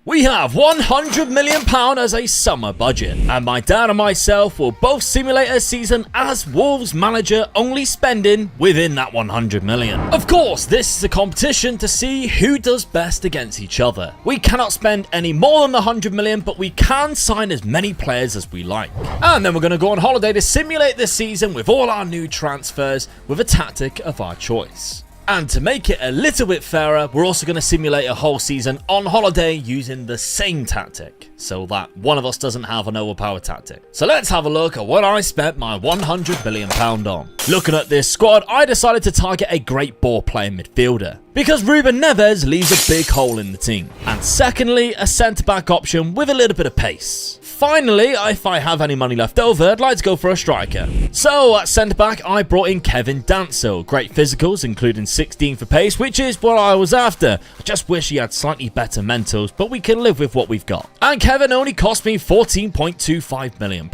We have £100 million as a summer budget, and my dad and myself will both simulate a season as Wolves manager, only spending within that £100 million. Of course, this is a competition to see who does best against each other. We cannot spend any more than the £100 million, but we can sign as many players as we like. And then we're going to go on holiday to simulate this season with all our new transfers with a tactic of our choice. And to make it a little bit fairer, we're also going to simulate a whole season on holiday using the same tactic, so that one of us doesn't have an overpowered tactic. So let's have a look at what I spent my £100 million on. Looking at this squad, I decided to target a great ball playing midfielder, because Ruben Neves leaves a big hole in the team. And secondly, a centre-back option with a little bit of pace. Finally, if I have any money left over, I'd like to go for a striker. So at centre-back, I brought in Kevin Danso. Great physicals, including 16 for pace, which is what I was after. I just wish he had slightly better mentals, but we can live with what we've got. And Kevin only cost me £14.25 million.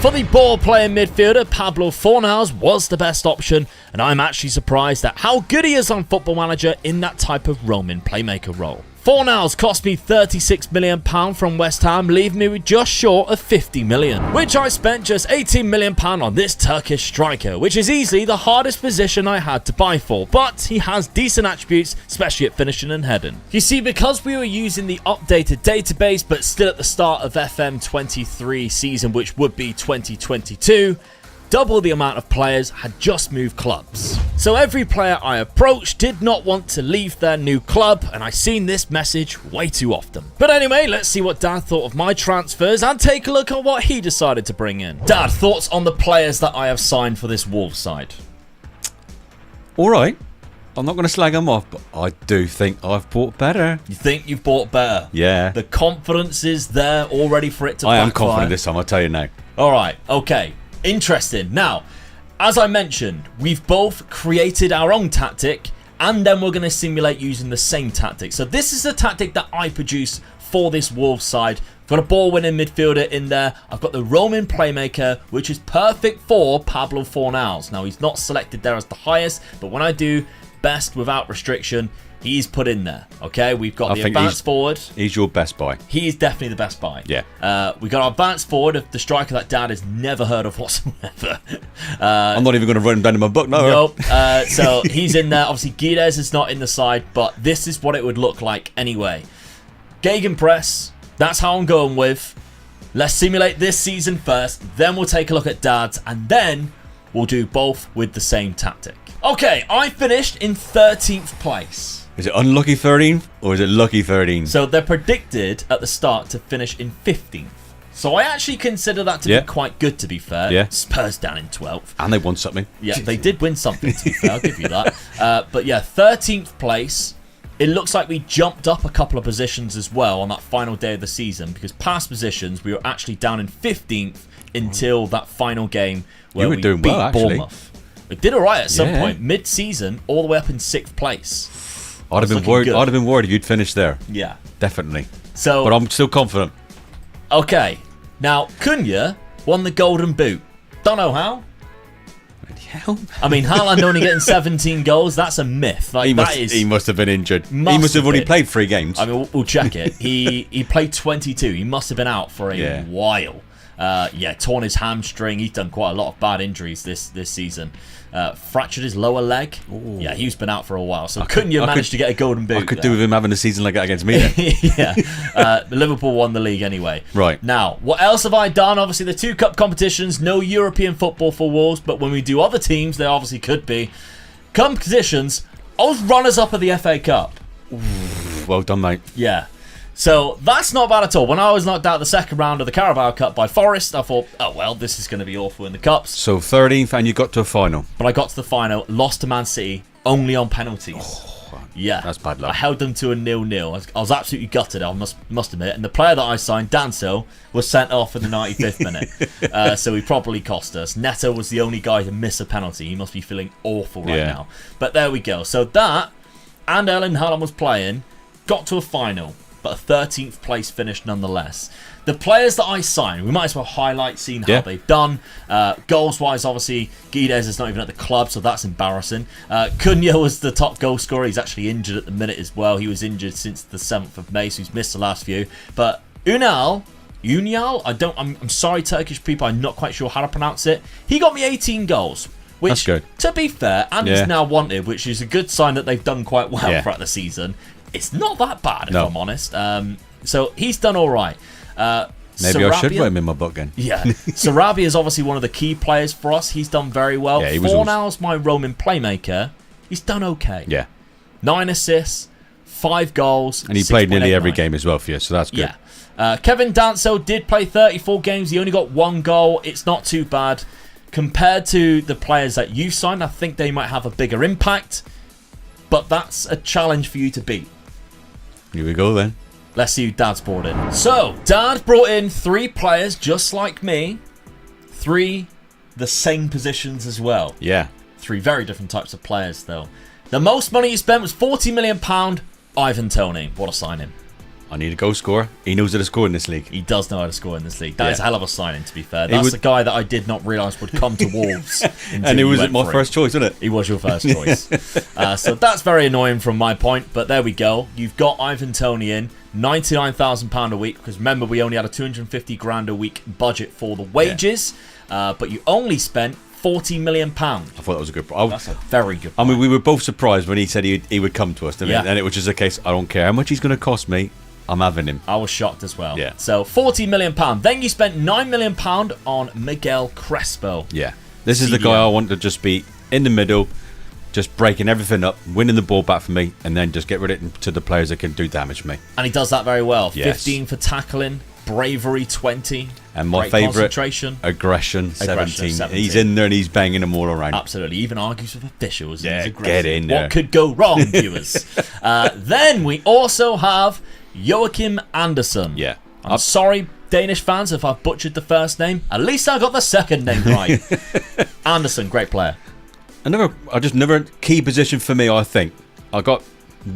For the ball-playing midfielder, Pablo Fornals was the best option, and I'm actually surprised at how good he is on Football Manager in that type of roaming playmaker role. Fornals cost me £36 million from West Ham, leaving me with just short of £50 million, which I spent just £18 million on this Turkish striker, which is easily the hardest position I had to buy for, but he has decent attributes, especially at finishing and heading. You see, because we were using the updated database, but still at the start of FM23 season, which would be 2022, double the amount of players had just moved clubs. So every player I approached did not want to leave their new club, and I seen this message way too often. But anyway, let's see what Dad thought of my transfers and take a look at what he decided to bring in. Dad, thoughts on the players that I have signed for this Wolves side? Alright, I'm not going to slag them off, but I do think I've bought better. You think you've bought better? Yeah. The confidence is there already for it to backfire. I am confident this time, I'll tell you now. Alright, okay. Interesting. Now, as I mentioned, we've both created our own tactic, and then we're going to simulate using the same tactic. So this is the tactic that I produced for this Wolves side. I've got a ball-winning midfielder in there. I've got the roaming playmaker, which is perfect for Pablo Fornals. Now, he's not selected there as the highest, but when I do best without restriction, he's put in there. Okay, we've got the advanced forward. He's your best buy. He is definitely the best buy. Yeah. We got our advanced forward of the striker that Dad has never heard of whatsoever. I'm not even going to write him down in my book, no. Nope. So he's in there. Obviously, Guedes is not in the side, but this is what it would look like anyway. Gegenpress. That's how I'm going with. Let's simulate this season first. Then we'll take a look at Dad's, and then we'll do both with the same tactic. Okay, I finished in 13th place. Is it unlucky 13th or is it lucky 13th? So they're predicted at the start to finish in 15th. So I actually consider that to be quite good, to be fair. Yeah. Spurs down in 12th. And they won something. Yeah, they did win something, to be fair. I'll give you that. But yeah, 13th place. It looks like we jumped up a couple of positions as well on that final day of the season, because past positions we were actually down in 15th until that final game where we beat Bournemouth. We did alright at some point, mid-season, all the way up in 6th place. I'd have been worried. I'd have been worried if you'd finished there. Yeah, definitely. So, but I'm still confident. Okay, now Cunha won the Golden Boot. Don't know how. I mean, Haaland only getting 17 goals. That's a myth. Like, he must have been injured. He must have only played 3 games. I mean, we'll check it. He played 22. He must have been out for a while. Torn his hamstring. He's done quite a lot of bad injuries this season. Fractured his lower leg. Ooh. Yeah, he's been out for a while. So Cunha managed to get a Golden Boot. I could do with him having a season like that against me then. Yeah. Liverpool won the league anyway. Right. Now, what else have I done? Obviously, the 2 cup competitions. No European football for Wolves. But when we do other teams, there obviously could be. Competitions. I was runners-up of the FA Cup. Ooh, well done, mate. Yeah. So that's not bad at all. When I was knocked out the second round of the Carabao Cup by Forest, I thought, oh well, this is going to be awful in the cups. So 13th, and you got to a final. But I got to the final, lost to Man City, only on penalties. Oh, yeah, that's bad luck. I held them to a 0-0. I was absolutely gutted, I must admit. And the player that I signed, Danso, was sent off in the 95th minute. So he probably cost us. Neto was the only guy to miss a penalty. He must be feeling awful right now. But there we go. So that, and Erling Haaland was playing, got to a final. but a 13th place finish nonetheless. The players that I signed, we might as well highlight seeing how they've done. Goals-wise, obviously, Guedes is not even at the club, so that's embarrassing. Cunha was the top goal scorer. He's actually injured at the minute as well. He was injured since the 7th of May, so he's missed the last few. But Unyal, I'm sorry, Turkish people, I'm not quite sure how to pronounce it. He got me 18 goals. Which, that's good. To be fair, Andy's now wanted, which is a good sign that they've done quite well throughout the season. It's not that bad, if I'm honest. So he's done all right. Maybe Sarabia, I should write him in my book again. Yeah. Sarabia is obviously one of the key players for us. He's done very well. Yeah, Fornal's my Roman playmaker. He's done okay. Yeah. 9 assists, 5 goals. And he played nearly every game as well for you, so that's good. Yeah. Kevin Danso did play 34 games. He only got 1 goal. It's not too bad. Compared to the players that you've signed, I think they might have a bigger impact. But that's a challenge for you to beat. Here we go then. Let's see who Dad's brought in. So, Dad brought in 3 players just like me. 3 the same positions as well. Yeah. 3 very different types of players, though. The most money he spent was £40 million. Ivan Toney. What a signing. I need a goal scorer. He knows how to score in this league. He does know how to score in this league. That is a hell of a signing, to be fair. That's the guy that I did not realise would come to Wolves. And he was my first choice, wasn't it? He was your first choice. So that's very annoying from my point, but there we go. You've got Ivan Toney in. £99,000 a week, because remember, we only had a 250 grand a week budget for the wages, but you only spent £40 million. I thought that was a good price. That's a very good price. I mean, we were both surprised when he said he would come to us, didn't we? And it was just a case, I don't care how much he's going to cost me, I'm having him. I was shocked as well. Yeah. So, £40 million. Then you spent £9 million on Miguel Crespo. Yeah. This is the guy I want to just be in the middle, just breaking everything up, winning the ball back for me, and then just get rid of it to the players that can do damage to me. And he does that very well. Yes. 15 for tackling, bravery 20, and my favourite, aggression 17. He's in there and he's banging them all around. Absolutely. He even argues with officials. Yeah, get in there. What could go wrong, viewers? Then we also have Joachim Andersen. Yeah. I'm sorry, Danish fans, if I've butchered the first name. At least I got the second name right. Andersen, great player. Another key position for me, I think. I got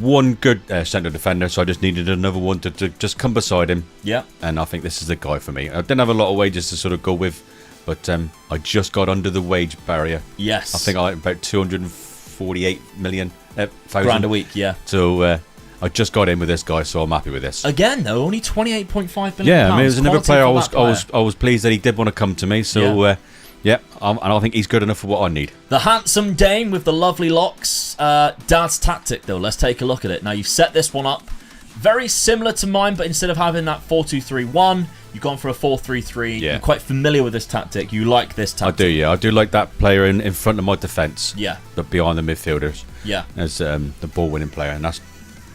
one good centre defender, so I just needed another one to just come beside him. Yeah. And I think this is the guy for me. I didn't have a lot of wages to sort of go with, but I just got under the wage barrier. Yes. I think I like about 248 million grand a week, yeah. So I just got in with this guy, so I'm happy with this. Again, though, only £28.5 million. Yeah, I mean, it was another player I was pleased that he did want to come to me, so... and I think he's good enough for what I need. The handsome Dane with the lovely locks. Dad's tactic, though. Let's take a look at it. Now, you've set this one up very similar to mine, but instead of having that 4-2-3-1, you've gone for a 4-3-3. Yeah. You're quite familiar with this tactic. You like this tactic. I do, yeah. I do like that player in front of my defence. Yeah. But behind the midfielders. Yeah. As the ball-winning player, and that's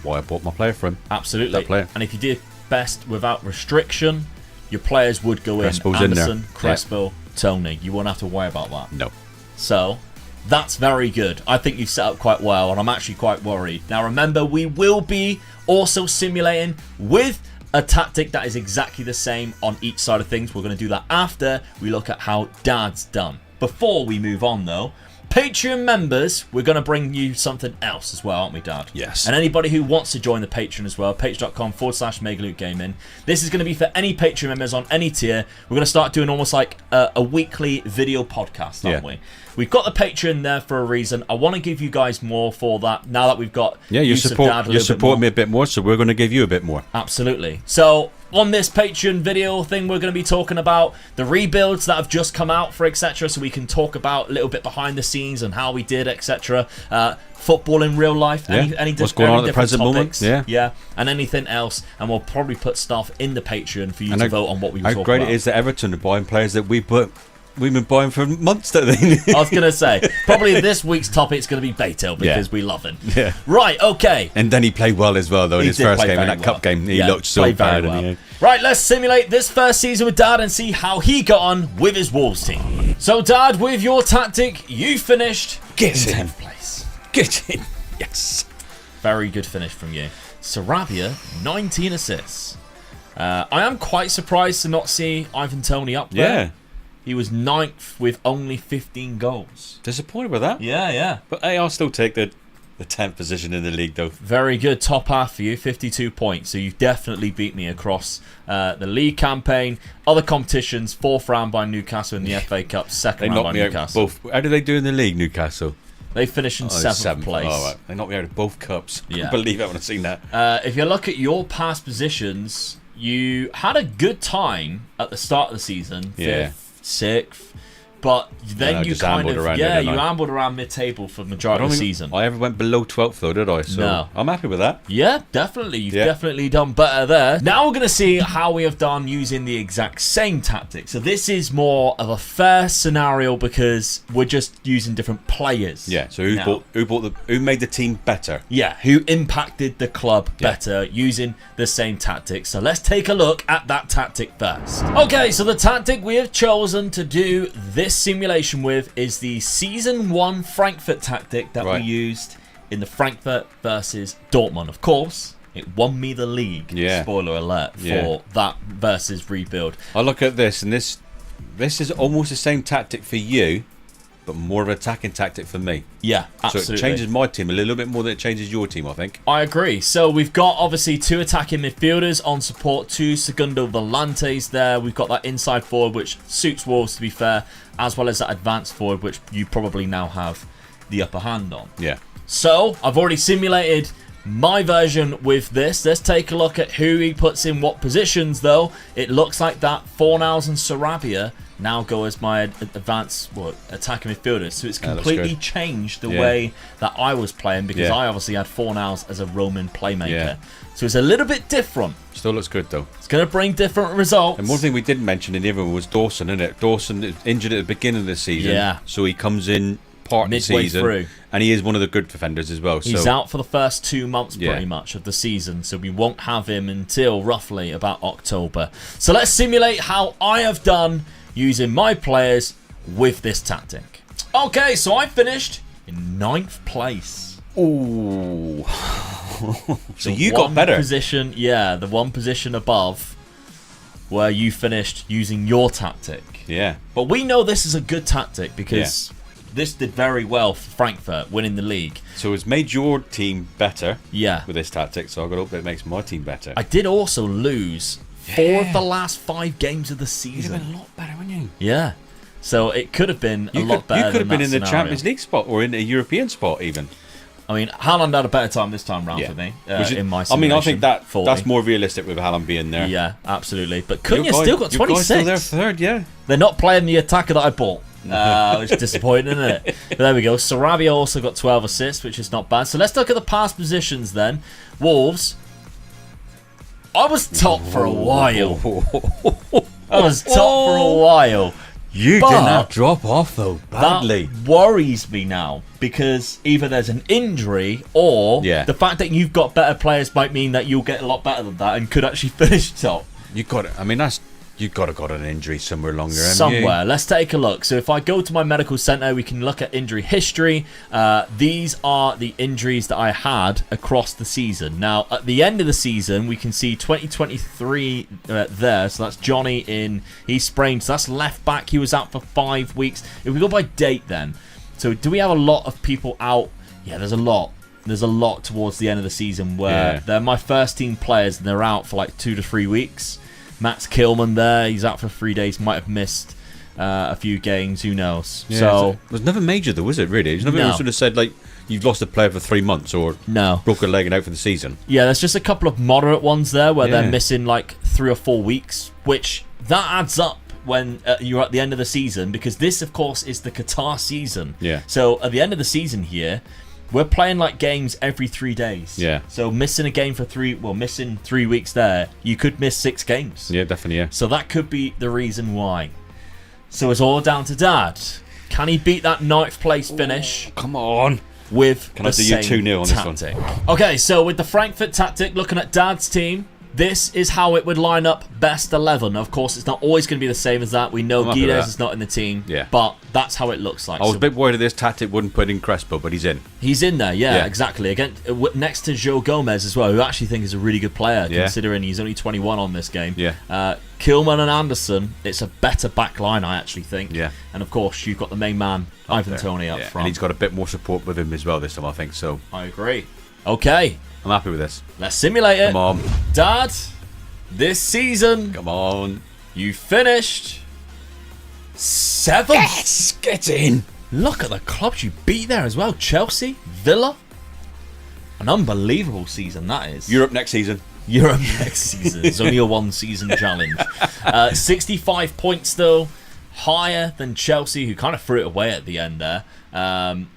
why I bought my player for him. Absolutely. That player. And if you did best without restriction, your players would go Crespo's in. Andersen, in there. Crespo, Toney. You won't have to worry about that. No. So, that's very good. I think you've set up quite well, and I'm actually quite worried. Now, remember, we will be also simulating with a tactic that is exactly the same on each side of things. We're going to do that after we look at how Dad's done. Before we move on, though, Patreon members, we're going to bring you something else as well, aren't we, Dad? Yes. And anybody who wants to join the Patreon as well, patreon.com/MegaLukeGaming. This is going to be for any Patreon members on any tier. We're going to start doing almost like a weekly video podcast, aren't we? We've got the Patreon there for a reason. I want to give you guys more for that now that we've got you support me a bit more, so we're going to give you a bit more. Absolutely. So on this Patreon video thing, we're going to be talking about the rebuilds that have just come out for etc. So we can talk about a little bit behind the scenes and how we did etc. Football in real life, what's going on at the present topics, moment, and anything else, and we'll probably put stuff in the Patreon for you to vote on what we talk about. How great it is that Everton are buying players that we've been buying for months, don't they? I was going to say, probably this week's topic is going to be Beto because we love him. Yeah. Right, okay. And then he played well as well, though, in his first game, in that cup game. He looked so bad. Well. Right, let's simulate this first season with Dad and see how he got on with his Wolves team. So, Dad, with your tactic, you finished in 10th place. Get in. Yes. Very good finish from you. Sarabia, 19 assists. I am quite surprised to not see Ivan Toney up there. Yeah. He was 9th with only 15 goals. Disappointed with that. Yeah. But hey, I'll still take the the 10th position in the league, though. Very good top half for you, 52 points. So you've definitely beat me across the league campaign. Other competitions, 4th round by Newcastle in the FA Cup, 2nd round by Newcastle. Both. How do they do in the league, Newcastle? They finished in 7th place. Oh, right. They knocked me out of both cups. Yeah. I can't believe it when I've seen that. If you look at your past positions, you had a good time at the start of the season, 5th, 6th. But then you kind of, you ambled around mid-table for the majority of the season. I ever went below 12th though, did I? So no. I'm happy with that. Yeah, definitely. You've definitely done better there. Now we're going to see how we have done using the exact same tactic. So this is more of a fair scenario because we're just using different players. Yeah. So who made the team better? Yeah, who impacted the club better using the same tactic. So let's take a look at that tactic first. Okay, so the tactic we have chosen to do this simulation with is the Season 1 Frankfurt tactic that we used in the Frankfurt versus Dortmund. Of course, it won me the league. Yeah. Spoiler alert for that versus rebuild. I look at this, and this is almost the same tactic for you, but more of an attacking tactic for me. Yeah, absolutely. So it changes my team a little bit more than it changes your team, I think. I agree. So we've got obviously 2 attacking midfielders on support, 2 Segundo Volantes there. We've got that inside forward, which suits Wolves, to be fair, as well as that advanced forward, which you probably now have the upper hand on. Yeah. So I've already simulated my version with this. Let's take a look at who he puts in what positions, though. It looks like that Fornals and Sarabia now go as my advanced attacking midfielders. So it's completely changed the way that I was playing because I obviously had Fornals as a Roman playmaker. Yeah. So it's a little bit different. Still looks good, though. It's going to bring different results. And one thing we didn't mention in the other one was Dawson, isn't it? Dawson is injured at the beginning of the season. Yeah. So he comes in part of the season. Through. And he is one of the good defenders as well. He's out for the first 2 months pretty much of the season. So we won't have him until roughly about October. So let's simulate how I have done using my players with this tactic. Okay, so I finished in 9th place. Ooh. So you got better. The one position above where you finished using your tactic. Yeah. But we know this is a good tactic because this did very well for Frankfurt, winning the league. So it's made your team better with this tactic, so I've got to hope it makes my team better. I did also lose 4 of the last 5 games of the season. You'd have been a lot better, wouldn't you? Yeah. So it could have been a lot better. You could have been in the Champions League spot or in a European spot even. I mean, Haaland had a better time this time round for me in my simulation. I mean, I think that's more realistic with Haaland being there. Yeah, absolutely. But Cunha still got 26. Still there third, yeah. They're not playing the attacker that I bought. Which is disappointing, isn't it? But there we go. Sarabia also got 12 assists, which is not bad. So let's look at the past positions then. Wolves. I was top for a while. You did not drop off, though, badly. That worries me now, because either there's an injury or the fact that you've got better players might mean that you'll get a lot better than that and could actually finish top. You've got to got an injury somewhere along there. Somewhere. Let's take a look. So if I go to my medical center, we can look at injury history. These are the injuries that I had across the season. Now, at the end of the season, we can see 2023 there. So that's Johnny he sprained. So that's left back. He was out for 5 weeks. If we go by date then. So do we have a lot of people out? Yeah, there's a lot. There's a lot towards the end of the season where they're my first team players and they're out for like 2 to 3 weeks. Max Kilman there, he's out for 3 days, might have missed a few games, who knows. Yeah, so it was never major though, was it really? There's nothing sort of said like you've lost a player for 3 months or broke a leg and out for the season. Yeah, there's just a couple of moderate ones there where they're missing like 3 or 4 weeks, which that adds up when you're at the end of the season, because this of course is the Qatar season. Yeah. So at the end of the season here, we're playing like games every 3 days. Yeah. So missing a game for missing 3 weeks there, you could miss 6 games. Yeah, definitely, yeah. So that could be the reason why. So it's all down to Dad. Can he beat that 9th place finish? Oh, come on. With Can I do you 2-0 on this one? Okay, so with the Frankfurt tactic, looking at Dad's team, this is how it would line up best 11. Of course, it's not always going to be the same as that. We know Guides is not in the team, but that's how it looks like. I was a bit worried that this tactic wouldn't put in Crespo, but he's in. He's in there, yeah. Exactly. Again, next to Joe Gomez as well, who I actually think is a really good player, considering he's only 21 on this game. Kilman and Anderson, it's a better back line, I actually think. And of course, you've got the main man, Ivan Toney, up front. And he's got a bit more support with him as well this time, I think. So I agree. Okay. I'm happy with this. Let's simulate it. Come on. Dad, this season, come on, you finished 7th. Yes, get in. Look at the clubs you beat there as well. Chelsea, Villa. An unbelievable season that is. Europe next season. Europe next season. It's only a one-season challenge. 65 points though, higher than Chelsea, who kind of threw it away at the end there.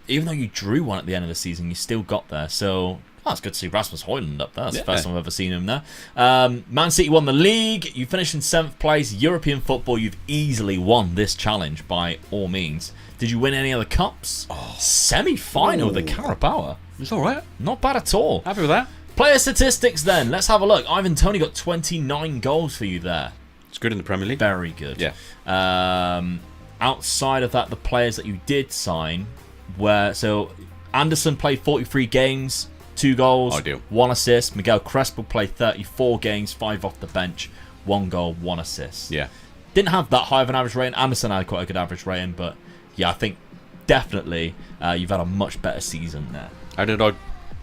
Even though you drew one at the end of the season, you still got there. So it's good to see Rasmus Højlund up there. That's the first time I've ever seen him there. Man City won the league. You finished in 7th place. European football, you've easily won this challenge by all means. Did you win any other cups? Semi-final of the Carabao. It's all right. Not bad at all. Happy with that. Player statistics then. Let's have a look. Ivan Toney got 29 goals for you there. It's good in the Premier League. Very good. Yeah. Outside of that, the players that you did sign so Anderson played 43 games, 2 goals, 1 assist. Miguel Crespo played 34 games, 5 off the bench, 1 goal, 1 assist. Yeah. Didn't have that high of an average rating. Anderson had quite a good average rating, but yeah, I think definitely you've had a much better season there. How did I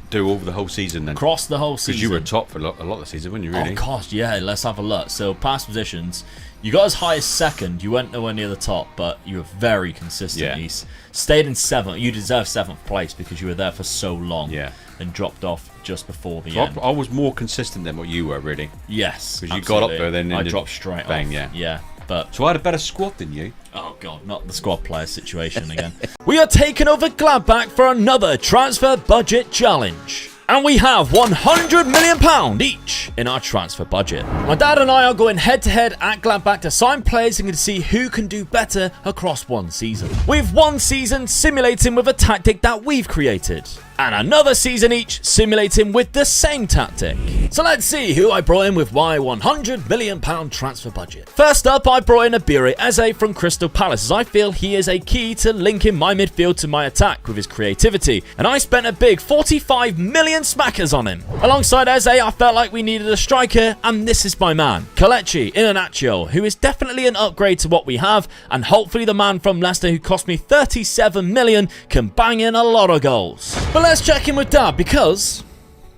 do over the whole season then? Across the whole season. Because you were top for a lot of the season, weren't you, really? Oh, gosh, yeah. Let's have a look. So, past positions, you got as high as 2nd. You weren't nowhere near the top, but you were very consistent. Yeah. You stayed in 7th. You deserve 7th place because you were there for so long. Yeah. And dropped off just before the end. I was more consistent than what you were, really. Yes, because you got up there, then I dropped straight off. Yeah. But so I had a better squad than you. Oh god, not the squad player situation again. We are taking over Gladbach for another transfer budget challenge. And we have £100 million each in our transfer budget. My dad and I are going head-to-head at Gladbach to sign players and to see who can do better across one season. We've one season simulating with a tactic that we've created, and another season each simulating with the same tactic. So let's see who I brought in with my £100 million transfer budget. First up, I brought in Abire Eze from Crystal Palace, as I feel he is a key to linking my midfield to my attack with his creativity, and I spent a big 45 million smackers on him. Alongside Eze, I felt like we needed a striker, and this is my man, Kelechi Iheanacho, who is definitely an upgrade to what we have, and hopefully the man from Leicester who cost me 37 million can bang in a lot of goals. But let's check in with Dad, because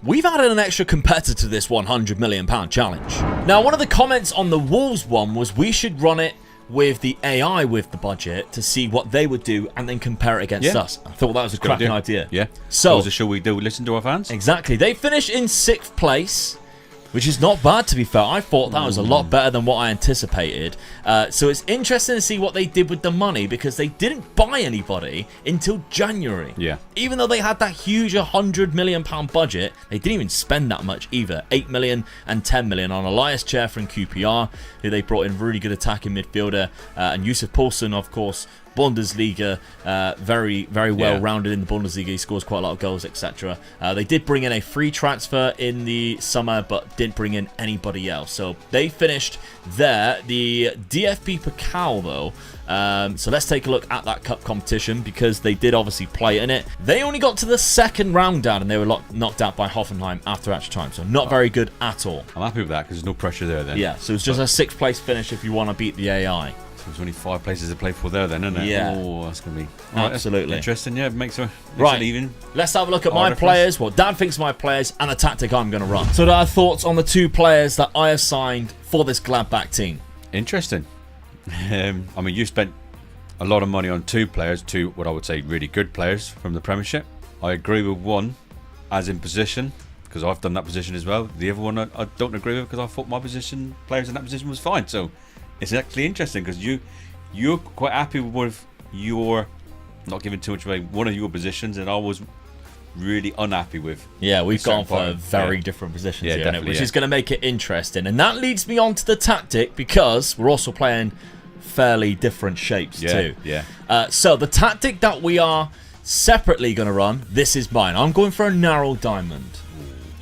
we've added an extra competitor to this £100 million challenge. Now, one of the comments on the Wolves one was we should run it with the AI with the budget to see what they would do and then compare it against us. I thought that was a cracking idea. Yeah. So, shall we do listen to our fans? Exactly. They finished in 6th place, which is not bad, to be fair. I thought that was a lot better than what I anticipated. So it's interesting to see what they did with the money, because they didn't buy anybody until January. Yeah. Even though they had that huge £100 million budget, they didn't even spend that much either. 8 million and 10 million on Elias Chair from QPR, who they brought in, really good attacking midfielder, and Yusuf Poulsen, of course, Bundesliga, very well-rounded in the Bundesliga. He scores quite a lot of goals, etc. They did bring in a free transfer in the summer, but didn't bring in anybody else. So they finished there. The DFB Pokal, though. So let's take a look at that cup competition, because they did obviously play in it. They only got to the 2nd round down, and they were knocked out by Hoffenheim after extra time. So not very good at all. I'm happy with that, because there's no pressure there then. Yeah, so it's just a 6th place finish if you want to beat the AI. There's only 5 places to play for there then, isn't it? Yeah. Oh, that's going to be... Absolutely. Interesting, yeah. Makes it even. Let's have a look at my players, what Dad thinks of my players, and the tactic I'm going to run. So there are thoughts on the 2 players that I have signed for this Gladbach team. Interesting. I mean, you spent a lot of money on 2 players, 2 what I would say really good players from the Premiership. I agree with one as in position, because I've done that position as well. The other one I don't agree with, because I thought my position, players in that position was fine. So it's actually interesting, because you're quite happy with your, not giving too much away, one of your positions, and I was really unhappy with. Yeah, we've gone for very different positions here, which is going to make it interesting. And that leads me on to the tactic, because we're also playing fairly different shapes too. Yeah. So the tactic that we are separately going to run, this is mine. I'm going for a narrow diamond.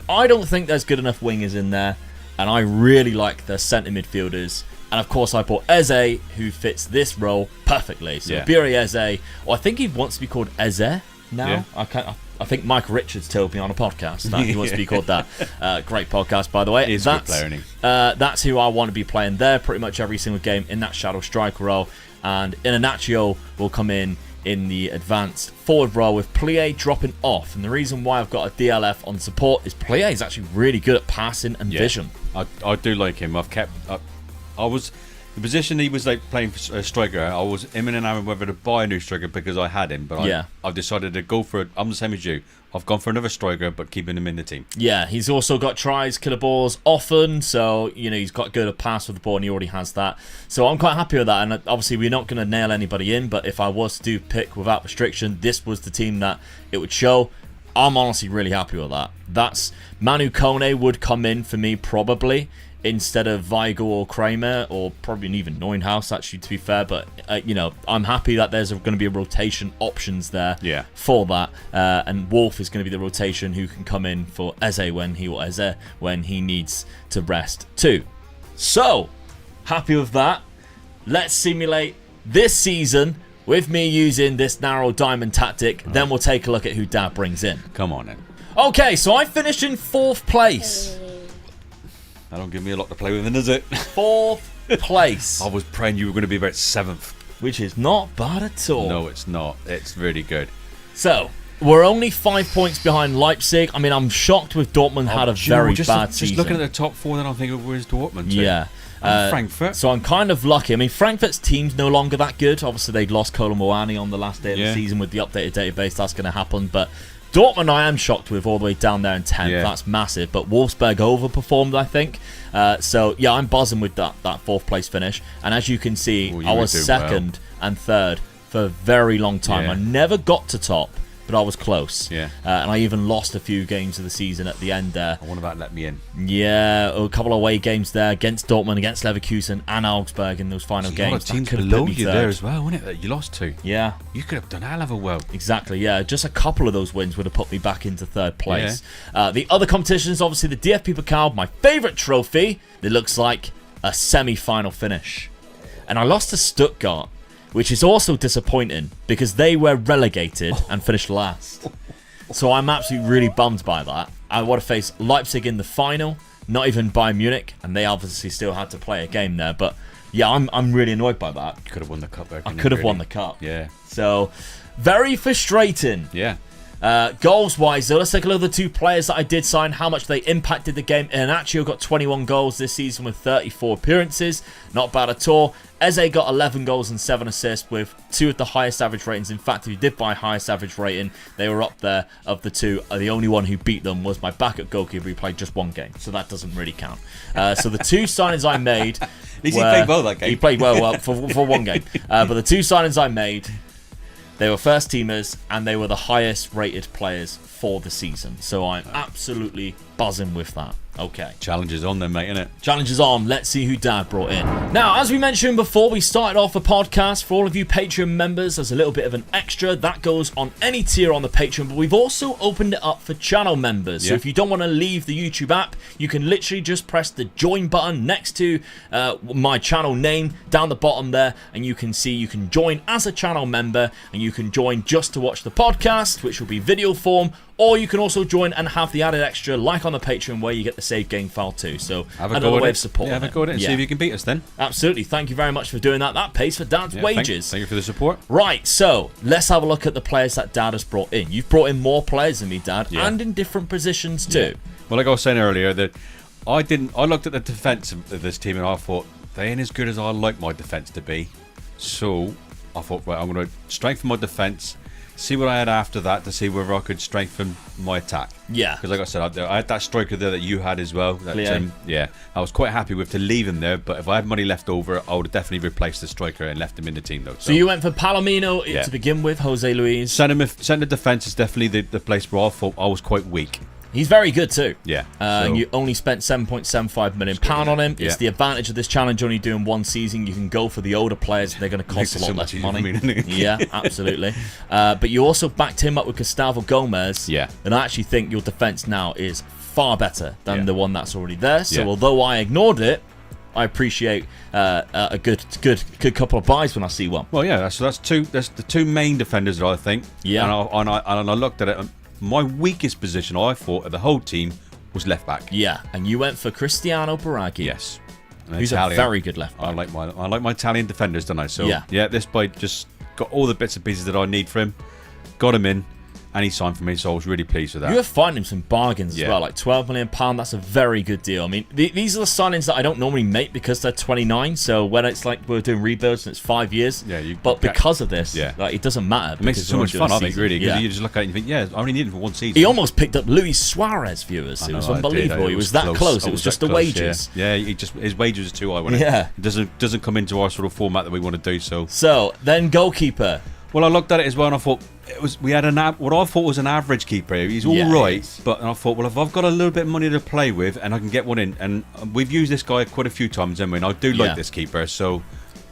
I don't think there's good enough wingers in there. and I really like the centre midfielders. And of course, I bought Eze, who fits this role perfectly. So Biri Eze, or I think he wants to be called Eze now. Yeah. I think Mike Richards told me on a podcast that he wants to be called that. Great podcast, by the way. He's a good player, isn't he? That's who I want to be playing there pretty much every single game in that shadow striker role. And Iheanacho will come in the advanced forward role with Plie dropping off. And the reason why I've got a DLF on support is Plie is actually really good at passing and vision. I do like him. I was the position he was like playing for a striker. I was imminent on whether to buy a new striker because I had him, but I've decided to go for it. I'm the same as you. I've gone for another striker, but keeping him in the team. Yeah, he's also got tries, killer balls often, so he's got good at pass with the ball, and he already has that. So I'm quite happy with that. And obviously, we're not going to nail anybody in, but if I was to pick without restriction, this was the team that it would show. I'm honestly really happy with that. That's Manu Kone would come in for me probably instead of Weigl or Kramer, or probably even Neuenhaus, actually, to be fair. But, I'm happy that there's going to be a rotation options there for that. And Wolf is going to be the rotation who can come in for Eze when he needs to rest too. So, happy with that. Let's simulate this season with me using this narrow diamond tactic. Then we'll take a look at who Dad brings in. Come on, then. Okay, so I finished in 4th place. That don't give me a lot to play with, does it? 4th place. I was praying you were going to be about 7th. Which is not bad at all. No, it's not. It's really good. So, we're only 5 points behind Leipzig. I mean, I'm shocked with Dortmund had a very bad season. Just looking at the top 4, then I'm thinking, where's Dortmund to? Yeah. And Frankfurt. So I'm kind of lucky. I mean, Frankfurt's team's no longer that good. Obviously, they'd lost Kolo Muani on the last day of the season with the updated database. That's going to happen. But Dortmund I am shocked with all the way down there in 10th. Yeah. That's massive. But Wolfsburg overperformed, I think. So, yeah, I'm buzzing with that 4th place finish. And as you can see, I was 2nd and 3rd for a very long time. I never got to top, but I was close. Yeah. And I even lost a few games of the season at the end there. I wonder about let me in. Yeah, a couple of away games there against Dortmund, against Leverkusen and Augsburg in those final games. A lot of teams below you there as well, wasn't it, that you lost to? Yeah. You could have done a hell of a well. Exactly, yeah. Just a couple of those wins would have put me back into 3rd place. Yeah. The other competitions, obviously the DFB Pokal, my favourite trophy. It looks like a semi-final finish. And I lost to Stuttgart, which is also disappointing because they were relegated and finished last. So I'm absolutely really bummed by that. I want to face Leipzig in the final, not even Bayern Munich, and they obviously still had to play a game there. But yeah, I'm really annoyed by that. You could have won the cup there. I could have won the cup. Yeah. So very frustrating. Yeah. Goals-wise, though, let's take a look at the 2 players that I did sign, how much they impacted the game. Iheanacho got 21 goals this season with 34 appearances. Not bad at all. Eze got 11 goals and 7 assists with 2 of the highest average ratings. In fact, if you did buy highest average rating, they were up there of the 2. The only one who beat them was my backup goalkeeper who played just 1 game. So that doesn't really count. So the 2 signings I made... At least he played well that game. He played well for 1 game. But the 2 signings I made... They were first teamers and they were the highest rated players for the season. So I'm absolutely buzzing with that. Okay. Challenge is on then, mate, innit? Challenge is on. Let's see who Dad brought in. Now, as we mentioned before, we started off a podcast for all of you Patreon members as a little bit of an extra. That goes on any tier on the Patreon, but we've also opened it up for channel members. So if you don't want to leave the YouTube app, you can literally just press the join button next to my channel name down the bottom there, and you can see you can join as a channel member, and you can join just to watch the podcast, which will be video form, or you can also join and have the added extra, like on the Patreon, where you get the save game file too. So another way of support. Yeah, have a go at it and see if you can beat us then. Absolutely. Thank you very much for doing that. That pays for Dad's wages. Thank you for the support. Right, so let's have a look at the players that Dad has brought in. You've brought in more players than me, Dad, and in different positions too. Well, like I was saying earlier, that I looked at the defence of this team and I thought, they ain't as good as I like my defence to be. So I thought, right, I'm going to strengthen my defence, see what I had after that to see whether I could strengthen my attack. Yeah. Because like I said, I had that striker there that you had as well. That, I was quite happy with to leave him there, but if I had money left over, I would have definitely replaced the striker and left him in the team though. So you went for Palomino to begin with, Jose Luis. Centre defence is definitely the place where I thought I was quite weak. He's very good too. Yeah. And you only spent £7.75 million on him. It's the advantage of this challenge only doing 1 season. You can go for the older players. They're going to cost a lot less money. Yeah, absolutely. But you also backed him up with Gustavo Gomez. Yeah. And I actually think your defence now is far better than the one that's already there. So although I ignored it, I appreciate a good couple of buys when I see one. Well, yeah, that's the two main defenders that I think. Yeah. And I looked at it. My weakest position, I thought, of the whole team was left back. Yeah, and you went for Cristiano Baraghi. Yes. Who's a very good left back. I like my Italian defenders, don't I? So yeah, this boy just got all the bits and pieces that I need for him. Got him in. And he signed for me, so I was really pleased with that. You were finding some bargains as well, like £12 million. That's a very good deal. I mean, these are the signings that I don't normally make because they're 29. So when it's like we're doing rebuilds and it's 5 years, but because of this, like it doesn't matter. It makes it so much fun, I think, really. Because you just look at it and you think, yeah, I only need him for one season. He almost picked up Luis Suarez, viewers. It was unbelievable. He was that close. It was just the wages. Yeah, his wages are too high. It doesn't come into our sort of format that we want to do. So then goalkeeper. Well, I looked at it as well, and I thought we had what I thought was an average keeper. He's all right, but I thought, well, if I've got a little bit of money to play with, and I can get one in, and we've used this guy quite a few times, haven't we? And I do like this keeper, so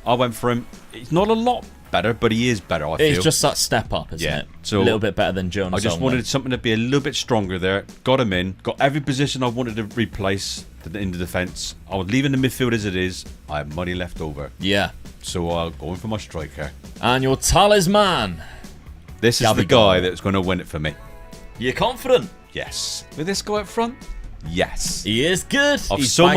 I went for him. He's not a lot better, but he is better. I feel it's just that step up, isn't it? So a little bit better than Jones. I just wanted something to be a little bit stronger there. Got him in. Got every position I wanted to replace in the defence. I was leaving the midfield as it is. I have money left over. Yeah. So I'll go in for my striker. And your talisman. This is the guy that's going to win it for me. You're confident? Yes. With this guy up front? Yes. He is good. I've sold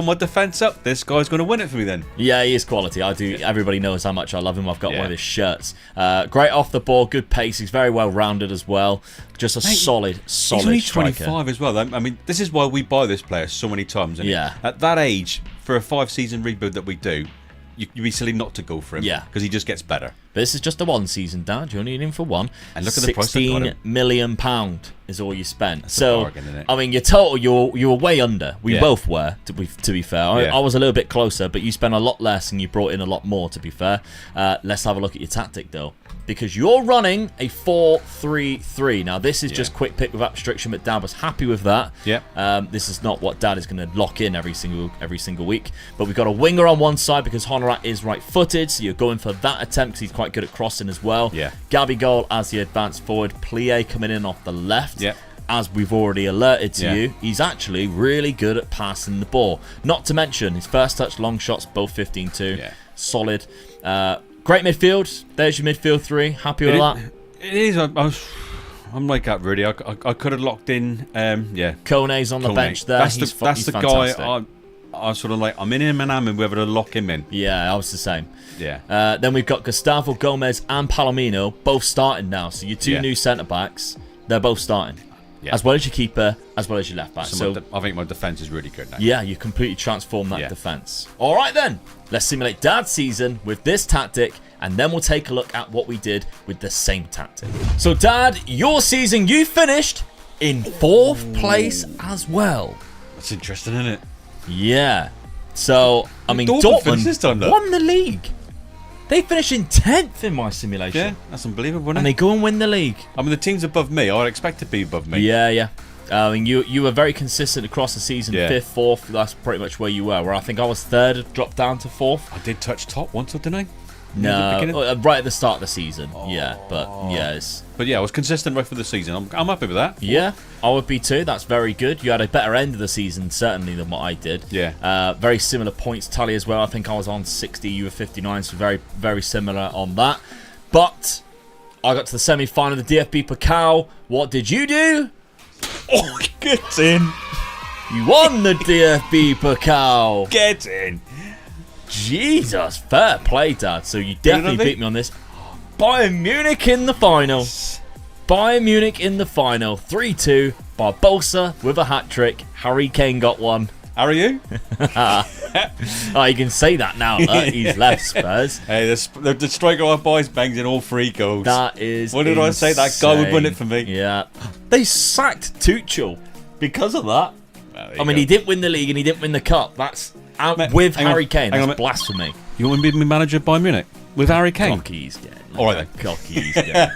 my defence up. This guy's going to win it for me then. Yeah, he is quality. I do. Everybody knows how much I love him. I've got one of his shirts. Great off the ball, good pace. He's very well rounded as well. Just a solid He's only striker. 25 as well. I mean, this is why we buy this player so many times. At that age, for a 5-season rebuild that we do, you'd be silly not to go for him. Yeah. Because he just gets better. This is just a one season, Dad. You only need him for one. And look at the price. £16 million is all you spent. That's a bargain, isn't it? I mean, your total, you were way under. We both were, to be fair. I was a little bit closer, but you spent a lot less and you brought in a lot more, to be fair. Let's have a look at your tactic, though. Because you're running a 4-3-3. Now, this is just quick pick without restriction, but Dad was happy with that. This is not what Dad is going to lock in every single week. But we've got a winger on one side because Honorat is right-footed, so you're going for that attempt because he's quite good at crossing as well. Gabigol as the advanced forward. Plie coming in off the left. As we've already alerted to you, he's actually really good at passing the ball. Not to mention his first touch, long shots, both 15-2. Solid. Great midfield. There's your midfield three. Happy with that? It is. I'm like that, really. I could have locked in. Kone's on the bench there. That's the guy. I sort of like. I'm in him and I'm in whether to lock him in. Yeah, I was the same. Yeah. Then we've got Gustavo Gomez and Palomino both starting now. So your two new centre backs, they're both starting. As well as your keeper, as well as your left back. So I think my defence is really good now. Yeah, you completely transformed that defence. All right then, let's simulate Dad's season with this tactic, and then we'll take a look at what we did with the same tactic. So Dad, your season, you finished in 4th place as well. That's interesting, isn't it? Yeah. So, I mean, Dortmund won the league. They finished in 10th in my simulation. Yeah, that's unbelievable, isn't it? And they go and win the league. I mean, the teams above me, I would expect to be above me. Yeah. I mean, you were very consistent across the season. 5th, 4th, that's pretty much where you were. Where I think I was 3rd, dropped down to 4th. I did touch top once, didn't I? No, right at the start of the season. But yeah, I was consistent right through the season. I'm happy with that. Yeah, I would be too. That's very good. You had a better end of the season, certainly, than what I did. Yeah. Very similar points tally as well. I think I was on 60, you were 59, so very, very similar on that. But I got to the semi-final of the DFB Pokal. What did you do? Oh, get in. You won the DFB Pokal. Get in. Jesus, fair play, Dad. So you definitely beat me on this. Bayern Munich in the final. Bayern Munich in the final. 3-2. Barbosa with a hat-trick. Harry Kane got one. How are you? Oh, you can say that now. He's left Spurs. Hey, the striker our boys bangs in all 3 goals. That is What did I say? That guy would win it for me. Yeah. They sacked Tuchel because of that. Well, I mean, he didn't win the league and he didn't win the cup. That's with Harry Kane. That's blasphemy. You want to be manager of Bayern Munich with Harry Kane? Cocky's getting. All right then. Cocky's getting.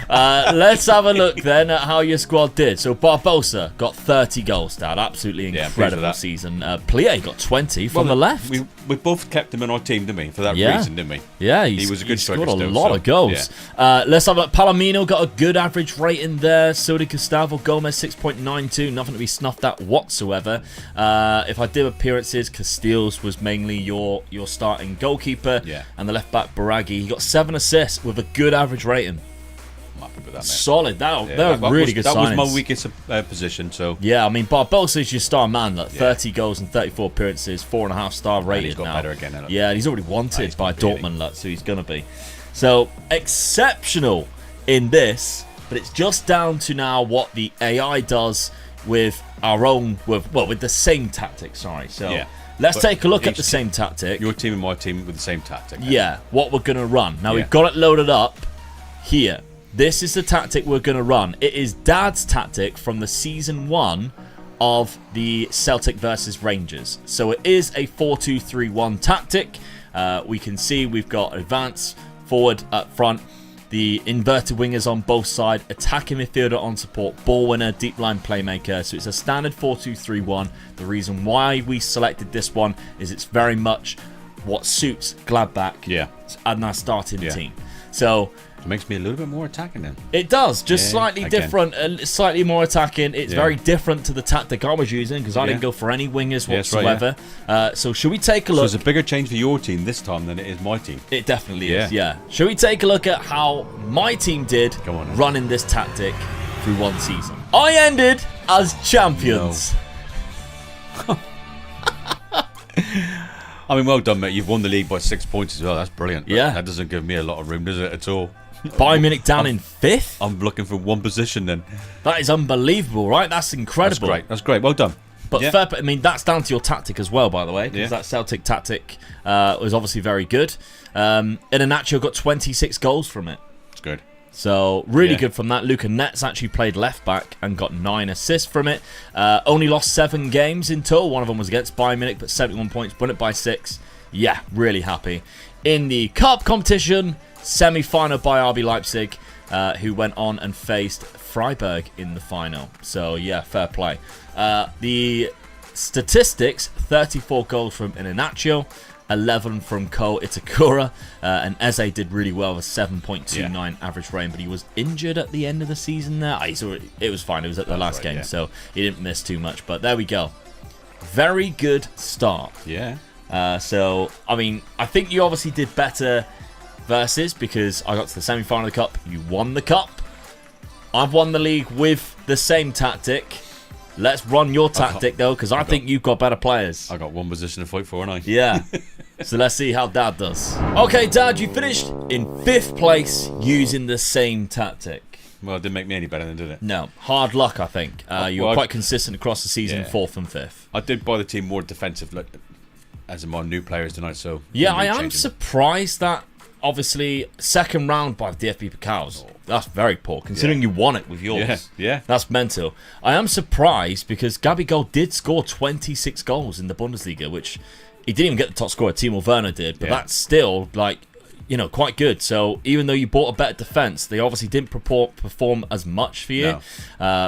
Let's have a look then at how your squad did. So Barbosa got 30 goals, Dad. Absolutely incredible season. Plie got 20 from the left. We we both kept him in our team, didn't we? For that Yeah. reason, didn't we? Yeah, he was a good striker scored a still, lot so, of goals. yeah. Let's have a look. Palomino got a good average rating there. So did Gustavo Gomez, 6.92. Nothing to be snuffed at whatsoever. If I did appearances, Castiles was mainly your starting goalkeeper. Yeah. And the left back, Baraghi, he got 7 assists with a good average rating. I'm happy with that, mate. Solid. They're that really good That signings. was my weakest position, so... Yeah, I mean, Barbosa's your star man. Like 30 goals and 34 appearances, 4.5-star rated he's got now. better again, hasn't he? Yeah, and he's already wanted he's by gonna be, Dortmund, like, so he's going to be. So, exceptional in this, but it's just down to now what the AI does with our own, with the same tactic, sorry. So, Yeah. let's But take a look at each the same tactic. Your team and my team with the same tactic. Yeah, what we're going to run. Now, Yeah. we've got it loaded up here. This is the tactic we're going to run. It is Dad's tactic from the Season 1 of the Celtic versus Rangers. So it is a 4-2-3-1 tactic. We can see we've got advance, forward, up front, the inverted wingers on both sides, attacking midfielder on support, ball winner, deep line playmaker. So it's a standard 4-2-3-1. The reason why we selected this one is it's very much what suits Gladbach and our starting team. So it makes me a little bit more attacking then. it does, just slightly again. different, slightly more attacking. It's very different to the tactic I was using because I didn't go for any wingers whatsoever. So should we take a look? So it's a bigger change for your team this time than it is my team. It definitely is, yeah. Should we take a look at how my team did running this tactic through one season? I ended as champions. No. I mean, well done, mate. You've won the league by 6 points as well. That's brilliant. But that doesn't give me a lot of room, does it, at all? Bayern Munich down in 5th? I'm looking for one position then. That is unbelievable, right? That's incredible. That's great. That's great. Well done. But fair, I mean, that's down to your tactic as well, by the way, because that Celtic tactic was obviously very good. Iheanacho got 26 goals from it. It's good. So, really good from that. Luca Netz actually played left back and got 9 assists from it. Only lost 7 games in total. One of them was against Bayern Munich, but 71 points, won it by 6. Yeah, really happy. In the cup competition, semi-final by RB Leipzig, who went on and faced Freiburg in the final. So, yeah, fair play. The statistics, 34 goals from Iheanacho, 11 from Ko Itakura, and Eze did really well with 7.29 average rating, but he was injured at the end of the season there. It was fine. It was at the last game, so he didn't miss too much. But there we go. Very good start. Yeah. So, I mean, I think you obviously did better versus because I got to the semi-final of the cup. You won the cup. I've won the league with the same tactic. Let's run your tactic, though, because I think you've got better players. I got one position to fight for, haven't I? Yeah. So let's see how Dad does. Okay, Dad, you finished in 5th place using the same tactic. Well, it didn't make me any better, then, did it? No. Hard luck, I think. You were quite consistent across the season, 4th and 5th. I did buy the team more defensive, like, as in my new players tonight, so... Yeah, I am surprised that, obviously, second round by the DFB Pokals. That's very poor, considering you won it with yours. Yeah. That's mental. I am surprised because Gabigol did score 26 goals in the Bundesliga, which he didn't even get the top scorer. Timo Werner did, but that's still, like, you know, quite good. So even though you bought a better defense, they obviously didn't perform as much for you,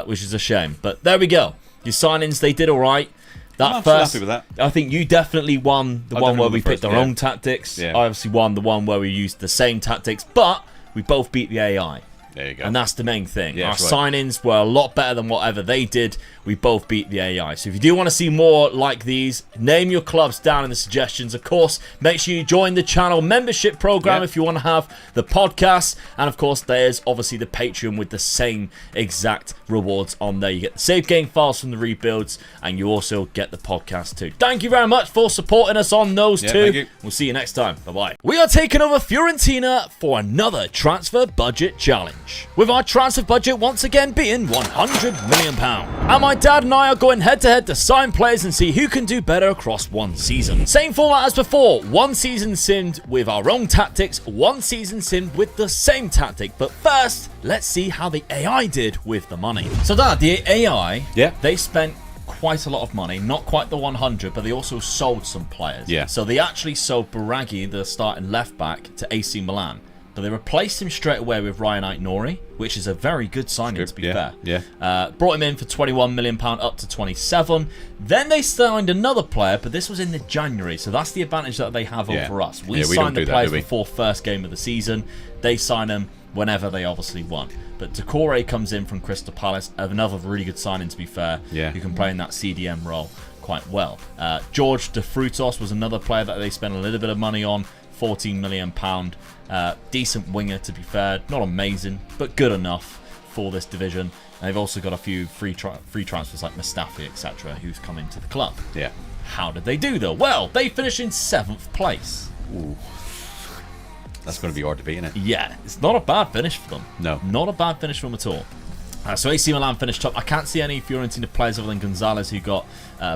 which is a shame. But there we go. Your signings, they did all right. I'm happy with that. I think you definitely won the one where we picked our own tactics. Yeah. I obviously won the one where we used the same tactics, but we both beat the AI. There you go. And that's the main thing. Yeah, our signings were a lot better than whatever they did. We both beat the AI. So if you do want to see more like these, name your clubs down in the suggestions. Of course, make sure you join the channel membership program if you want to have the podcast. And of course, there's obviously the Patreon with the same exact rewards on there. You get the save game files from the rebuilds, and you also get the podcast too. Thank you very much for supporting us on those two. Thank you. We'll see you next time. Bye-bye. We are taking over Fiorentina for another transfer budget challenge, with our transfer budget once again being £100 million. And my dad and I are going head-to-head to sign players and see who can do better across one season. Same format as before, one season simmed with our own tactics, one season simmed with the same tactic. But first, let's see how the AI did with the money. So Dad, the AI, they spent quite a lot of money, not quite the 100, but they also sold some players. Yeah. So they actually sold Baraghi, the starting left back, to AC Milan. but they replaced him straight away with Ryan Nori, which is a very good signing, to be fair. Yeah. Brought him in for £21 million up to 27. Then they signed another player, but this was in the January, so that's the advantage that they have over us. We signed the players before first game of the season. They sign them whenever they obviously want. But Decore comes in from Crystal Palace, another really good signing, to be fair. Yeah. Who can play in that CDM role quite well. George De Frutos was another player that they spent a little bit of money on, £14 million. Decent winger, to be fair. Not amazing, but good enough for this division. And they've also got a few free transfers like Mustafi, etc., who's come into the club. Yeah. How did they do, though? Well, they finished in 7th place. Ooh. That's going to be hard to beat, isn't it? Yeah, it's not a bad finish for them. No. Not a bad finish for them at all. So AC Milan finished top. I can't see any Fiorentina players other than Gonzalez who got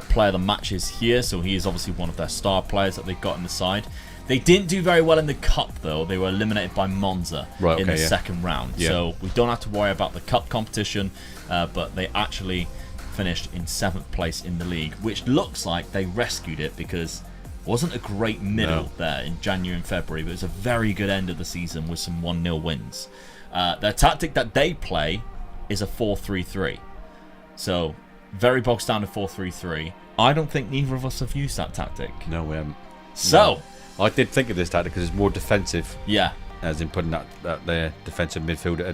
player of the matches here. So he is obviously one of their star players that they've got in the side. They didn't do very well in the cup, though. They were eliminated by Monza in the second round. Yeah. So we don't have to worry about the cup competition. But they actually finished in 7th place in the league, which looks like they rescued it because it wasn't a great middle there in January and February. But it was a very good end of the season with some 1-0 wins. Their tactic that they play is a 4-3-3. So, very bog standard 4-3-3. I don't think neither of us have used that tactic. No, we haven't. So, no. I did think of this tactic because it's more defensive. Yeah. As in putting that their defensive midfielder,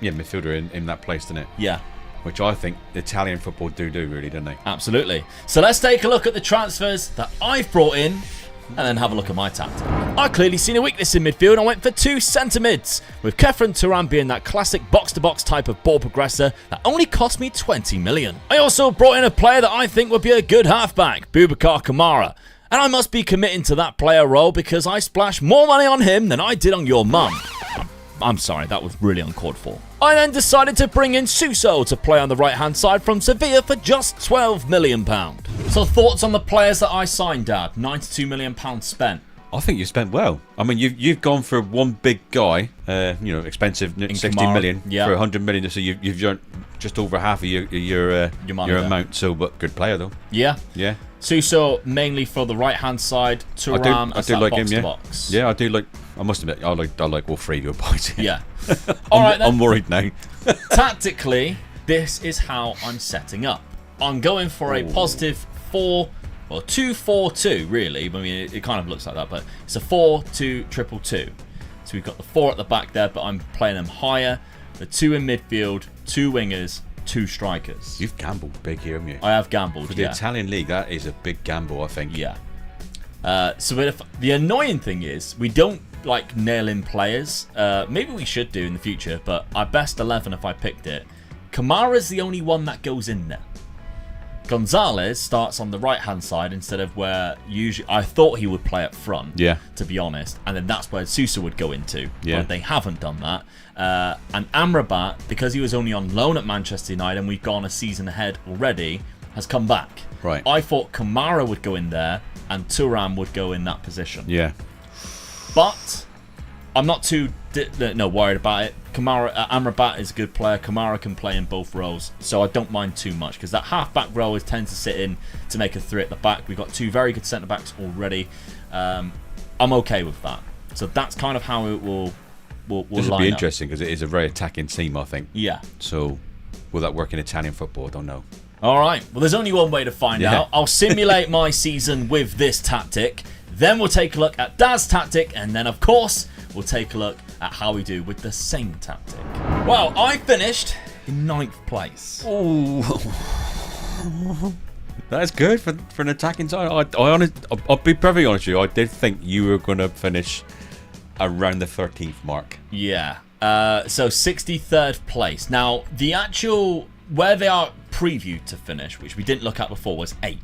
midfielder in that place, didn't it? Yeah. Which I think Italian football do really, don't they? Absolutely. So let's take a look at the transfers that I've brought in and then have a look at my tactic. I clearly seen a weakness in midfield and I went for 2 centre mids, with Kefren Turan being that classic box-to-box type of ball progressor that only cost me 20 million. I also brought in a player that I think would be a good halfback, Boubacar Kamara, and I must be committing to that player role because I splashed more money on him than I did on your mum. I'm sorry, that was really uncalled for. I then decided to bring in Suso to play on the right-hand side from Sevilla for just £12 million. So thoughts on the players that I signed, Dad? £92 million spent. I think you spent well. I mean, you've gone for one big guy, expensive, 60 million for 100 million. So you've earned just over half of your amount. So, but good player though. Yeah. Yeah. Suso mainly for the right-hand side. Turam I do like him. Yeah. Box. Yeah, I do like. I must admit, I like all three of your boys. Yeah. All right then. I'm worried now. Tactically, this is how I'm setting up. I'm going for a positive 2-4-2 really. I mean, it kind of looks like that, but it's a 4-2-2-2. So we've got the 4 at the back there, but I'm playing them higher. The 2 in midfield, 2 wingers, 2 strikers. You've gambled big here, haven't you? I have gambled. For the Italian league, that is a big gamble, I think. Yeah. So the annoying thing is we don't like nail in players. Maybe we should do in the future, but our best 11 if I picked it. Kamara's the only one that goes in there. Gonzalez starts on the right-hand side instead of where usually I thought he would play up front, to be honest, and then that's where Sousa would go into, but they haven't done that. And Amrabat, because he was only on loan at Manchester United and we've gone a season ahead already, has come back. Right. I thought Kamara would go in there and Thuram would go in that position. Yeah. But I'm not too worried about it. Amrabat is a good player. Kamara can play in both roles, so I don't mind too much because that half-back role tends to sit in to make a 3 at the back. We've got 2 very good centre-backs already. I'm okay with that. So that's kind of how it will this will be interesting because it is a very attacking team, I think. Yeah. So will that work in Italian football? I don't know. All right. Well, there's only one way to find out. I'll simulate my season with this tactic. Then we'll take a look at Dad's tactic, and then, of course, we'll take a look at how we do with the same tactic. Well, I finished in 9th place. Oh, that's good for an attacking side. I'll be perfectly honest with you. I did think you were going to finish around the 13th mark. Yeah. So 63rd place. Now, the actual where they are previewed to finish, which we didn't look at before, was 8th.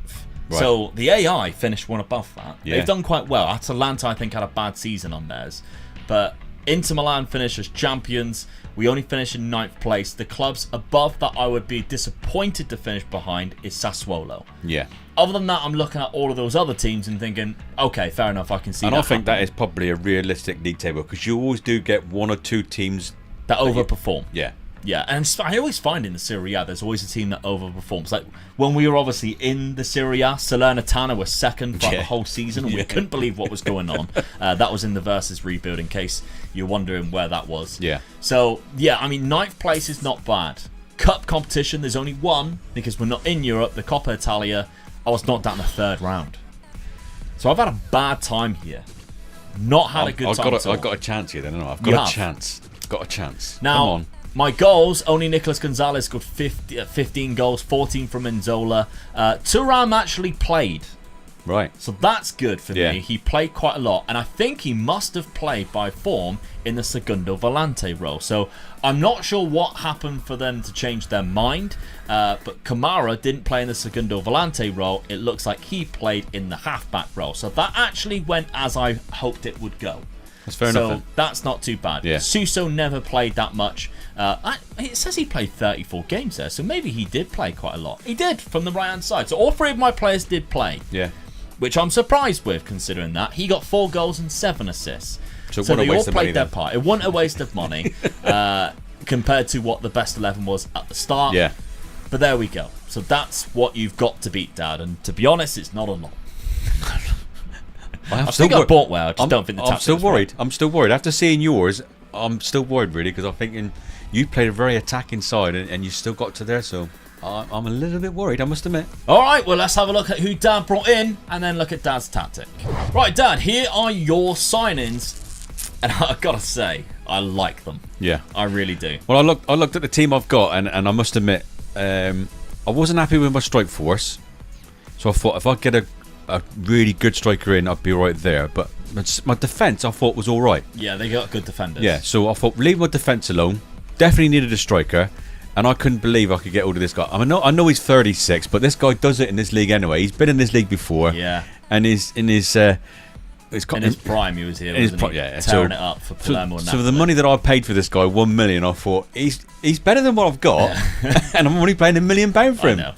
Right. So the AI finished one above that. Yeah. They've done quite well. Atalanta, I think, had a bad season on theirs. But Inter Milan finished as champions. We only finished in 9th place. The clubs above that I would be disappointed to finish behind is Sassuolo. Yeah. Other than that, I'm looking at all of those other teams and thinking, okay, fair enough, I can see that. And I think that is probably a realistic league table because you always do get 1 or 2 teams that overperform. Yeah. Yeah, and I always find in the Serie A, there's always a team that overperforms. Like when we were obviously in the Serie A, Salernitana was second for the whole season, and we couldn't believe what was going on. That was in the Versus rebuild, in case you're wondering where that was. Yeah. So, yeah, I mean, 9th place is not bad. Cup competition, there's only one, because we're not in Europe, the Coppa Italia. I was knocked out in the 3rd round. So I've had a bad time here. Not had a good time at all. I've got a chance here, then, haven't I? I've got a chance. Got a chance. Now, come on. My goals, only Nicolas Gonzalez scored 15 goals, 14 from Inzola. Thuram actually played. Right. So that's good for me. He played quite a lot, and I think he must have played by form in the Segundo Volante role. So I'm not sure what happened for them to change their mind, but Kamara didn't play in the Segundo Volante role. It looks like he played in the halfback role. So that actually went as I hoped it would go. That's fair enough. So that's not too bad. Yeah. Suso never played that much. It says he played 34 games there, so maybe he did play quite a lot. He did, from the right-hand side. So all 3 of my players did play. Yeah. Which I'm surprised with, considering that. He got 4 goals and 7 assists. So they all played their then. part. It wasn't a waste of money compared to what the best 11 was at the start. Yeah. But there we go. So that's what you've got to beat, Dad. And to be honest, it's not a lot. I think I bought well. I just don't think the tactics I'm still worried. right. I'm still worried. After seeing yours, I'm still worried, really, because I'm thinking you played a very attacking side and you still got to there, so I'm a little bit worried, I must admit. All right, well, let's have a look at who Dad brought in and then look at Dad's tactic. Right, Dad, here are your signings. And I've got to say, I like them. Yeah. I really do. Well, I looked at the team I've got, and I must admit, I wasn't happy with my strike force. So I thought if I get a really good striker in, I'd be right there. But my defence, I thought, was all right. Yeah, they got good defenders. Yeah, so I thought, leave my defence alone. Definitely needed a striker. And I couldn't believe I could get hold of this guy. I know he's 36, but this guy does it in this league anyway. He's been in this league before. Yeah. And in his prime, he was here. Tearing it up for Palermo. So the money that I paid for this guy, 1 million, I thought he's better than what I've got, and I'm only paying £1 million for him. I know.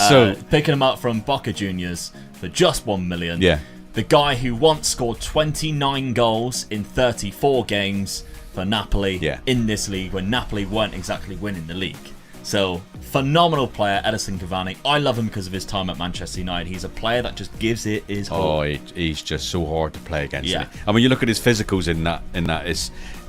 So picking him up from Boca Juniors for just 1 million. Yeah. The guy who once scored 29 goals in 34 games for Napoli in this league when Napoli weren't exactly winning the league. So, phenomenal player, Edison Cavani. I love him because of his time at Manchester United. He's a player that just gives it his all. Oh, he's just so hard to play against. Yeah. I mean, you look at his physicals in that.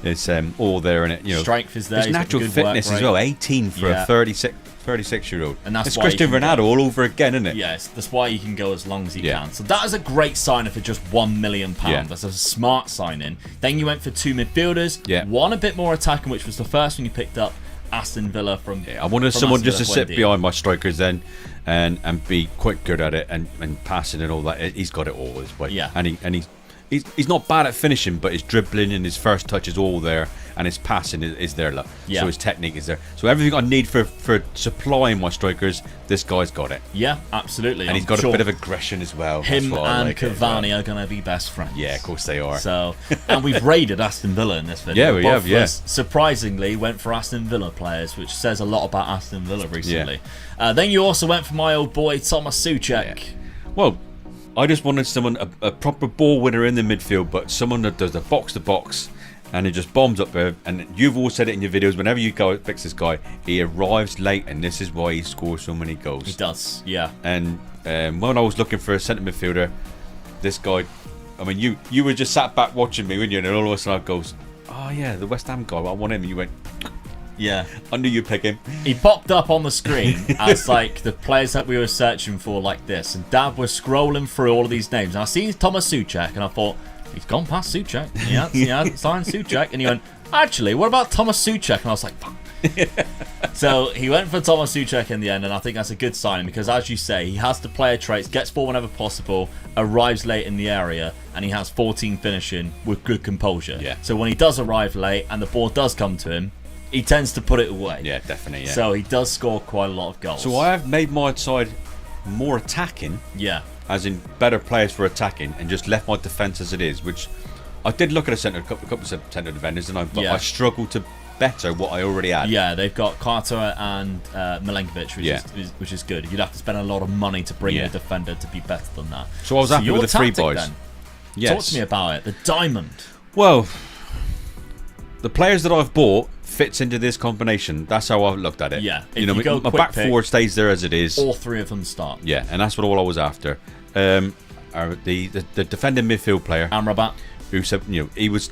It's all there in it. You know, strength is there. His natural fitness as well. 18 for a 36-year-old. And that's it's why Cristiano Ronaldo all over again, isn't it? Yes, that's why he can go as long as he can. So that is a great signing for just £1 million. That's a smart signing. Then you went for 2 midfielders. Yeah. One a bit more attacking, which was the first one you picked up. Aston Villa from. I wanted someone just to sit behind my strikers then, and be quite good at it and passing and all that. He's got it all his way. Yeah. And he's not bad at finishing, but his dribbling and his first touch is all there, and his passing is there. So his technique is there. So everything I need for supplying my strikers, this guy's got it. Yeah, absolutely. And he's got a bit of aggression as well. Him and Cavani are going to be best friends. Yeah, of course they are. So, and we've raided Aston Villa in this video. Yeah, we have. Yeah. Surprisingly, went for Aston Villa players, which says a lot about Aston Villa recently. Yeah. Then you also went for my old boy Thomas Souček. Yeah. Well, I just wanted someone, a proper ball winner in the midfield, but someone that does the box to box, and it just bombs up there. And you've all said it in your videos. Whenever you go fix this guy, he arrives late, and this is why he scores so many goals. He does, yeah. And when I was looking for a centre midfielder, this guy, I mean, you were just sat back watching me, weren't you? And all of a sudden I goes, oh yeah, the West Ham guy, I want him. And you went, yeah, I knew you'd pick him. He popped up on the screen as like the players that we were searching for, like this. And Dad was scrolling through all of these names. And I seen Thomas Souček, and I thought, he's gone past Souček. He hasn't signed Souček. And he went, actually, what about Thomas Souček? And I was like, fuck. So he went for Thomas Souček in the end, and I think that's a good sign because, as you say, he has the player traits, gets ball whenever possible, arrives late in the area, and he has 14 finishing with good composure. Yeah. So when he does arrive late and the ball does come to him, he tends to put it away. Yeah, definitely. Yeah. So he does score quite a lot of goals. So I have made my side more attacking. Yeah. As in better players for attacking, and just left my defence as it is, which I did look at a couple of centre defenders, and I struggled to better what I already had. Yeah, they've got Carter and Milenkovic, which is good. You'd have to spend a lot of money to bring a defender to be better than that. So I was happy with the 3 boys. Then. Yes. Talk to me about it. The diamond. Well, the players that I've bought fits into this combination. That's how I looked at it. Yeah. You know, my back four stays there as it is. All three of them start. Yeah, and that's what all I was after. The defending midfield player, Amrabat, who said, you know, he was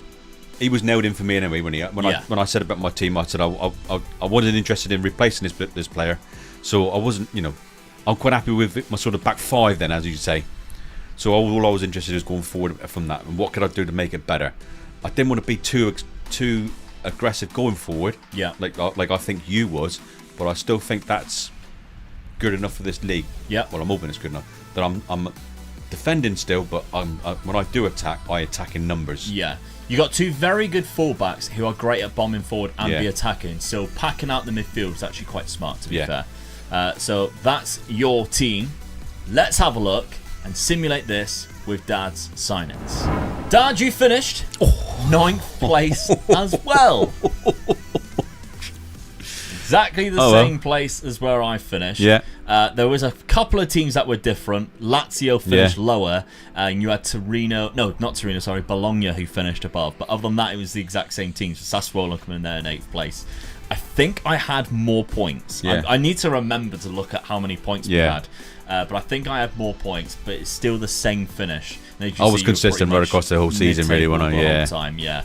nailed in for me anyway. When I said about my team, I said I wasn't interested in replacing this player, so I wasn't. You know, I'm quite happy with my sort of back five then, as you say. So all I was interested in is going forward from that, and what could I do to make it better. I didn't want to be too aggressive going forward. Yeah. Like I think you was, but I still think that's good enough for this league. Yeah. Well, I'm hoping it's good enough. That I'm defending still, but when I do attack, I attack in numbers. Yeah. You got two very good fullbacks who are great at bombing forward and be attacking. So packing out the midfield is actually quite smart, to be fair. So that's your team. Let's have a look and simulate this with Dad's signings. Dad, you finished 9th place as well. Exactly the same place as where I finished. Yeah. There was a couple of teams that were different. Lazio finished lower, and you had Bologna who finished above. But other than that, it was the exact same teams. Sassuolo coming in there in 8th place. I think I had more points. Yeah. I need to remember to look at how many points we had. But I think I had more points, but it's still the same finish. I was consistent right across the whole season, really, wasn't I? Yeah.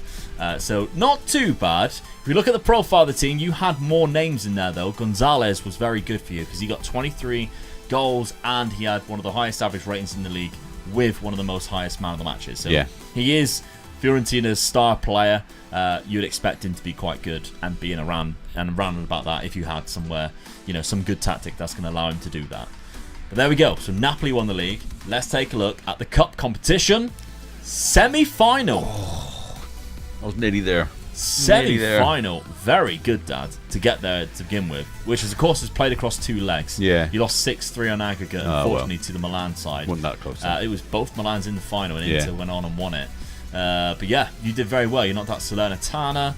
So not too bad. If you look at the profile of the team, you had more names in there though. Gonzalez was very good for you because he got 23 goals and he had one of the highest average ratings in the league with one of the most highest man of the matches. So he is Fiorentina's star player. You'd expect him to be quite good and being around and about that if you had somewhere, you know, some good tactic that's going to allow him to do that. But there we go. So Napoli won the league. Let's take a look at the cup competition semi-final. I was nearly there. Semi-final. Very good, Dad, to get there to begin with. Which, is, of course, is played across 2 legs. Yeah. You lost 6-3 on aggregate, unfortunately, to the Milan side. Wasn't that close. It was both Milans in the final, and Inter went on and won it. But yeah, you did very well. You knocked out Salernitana.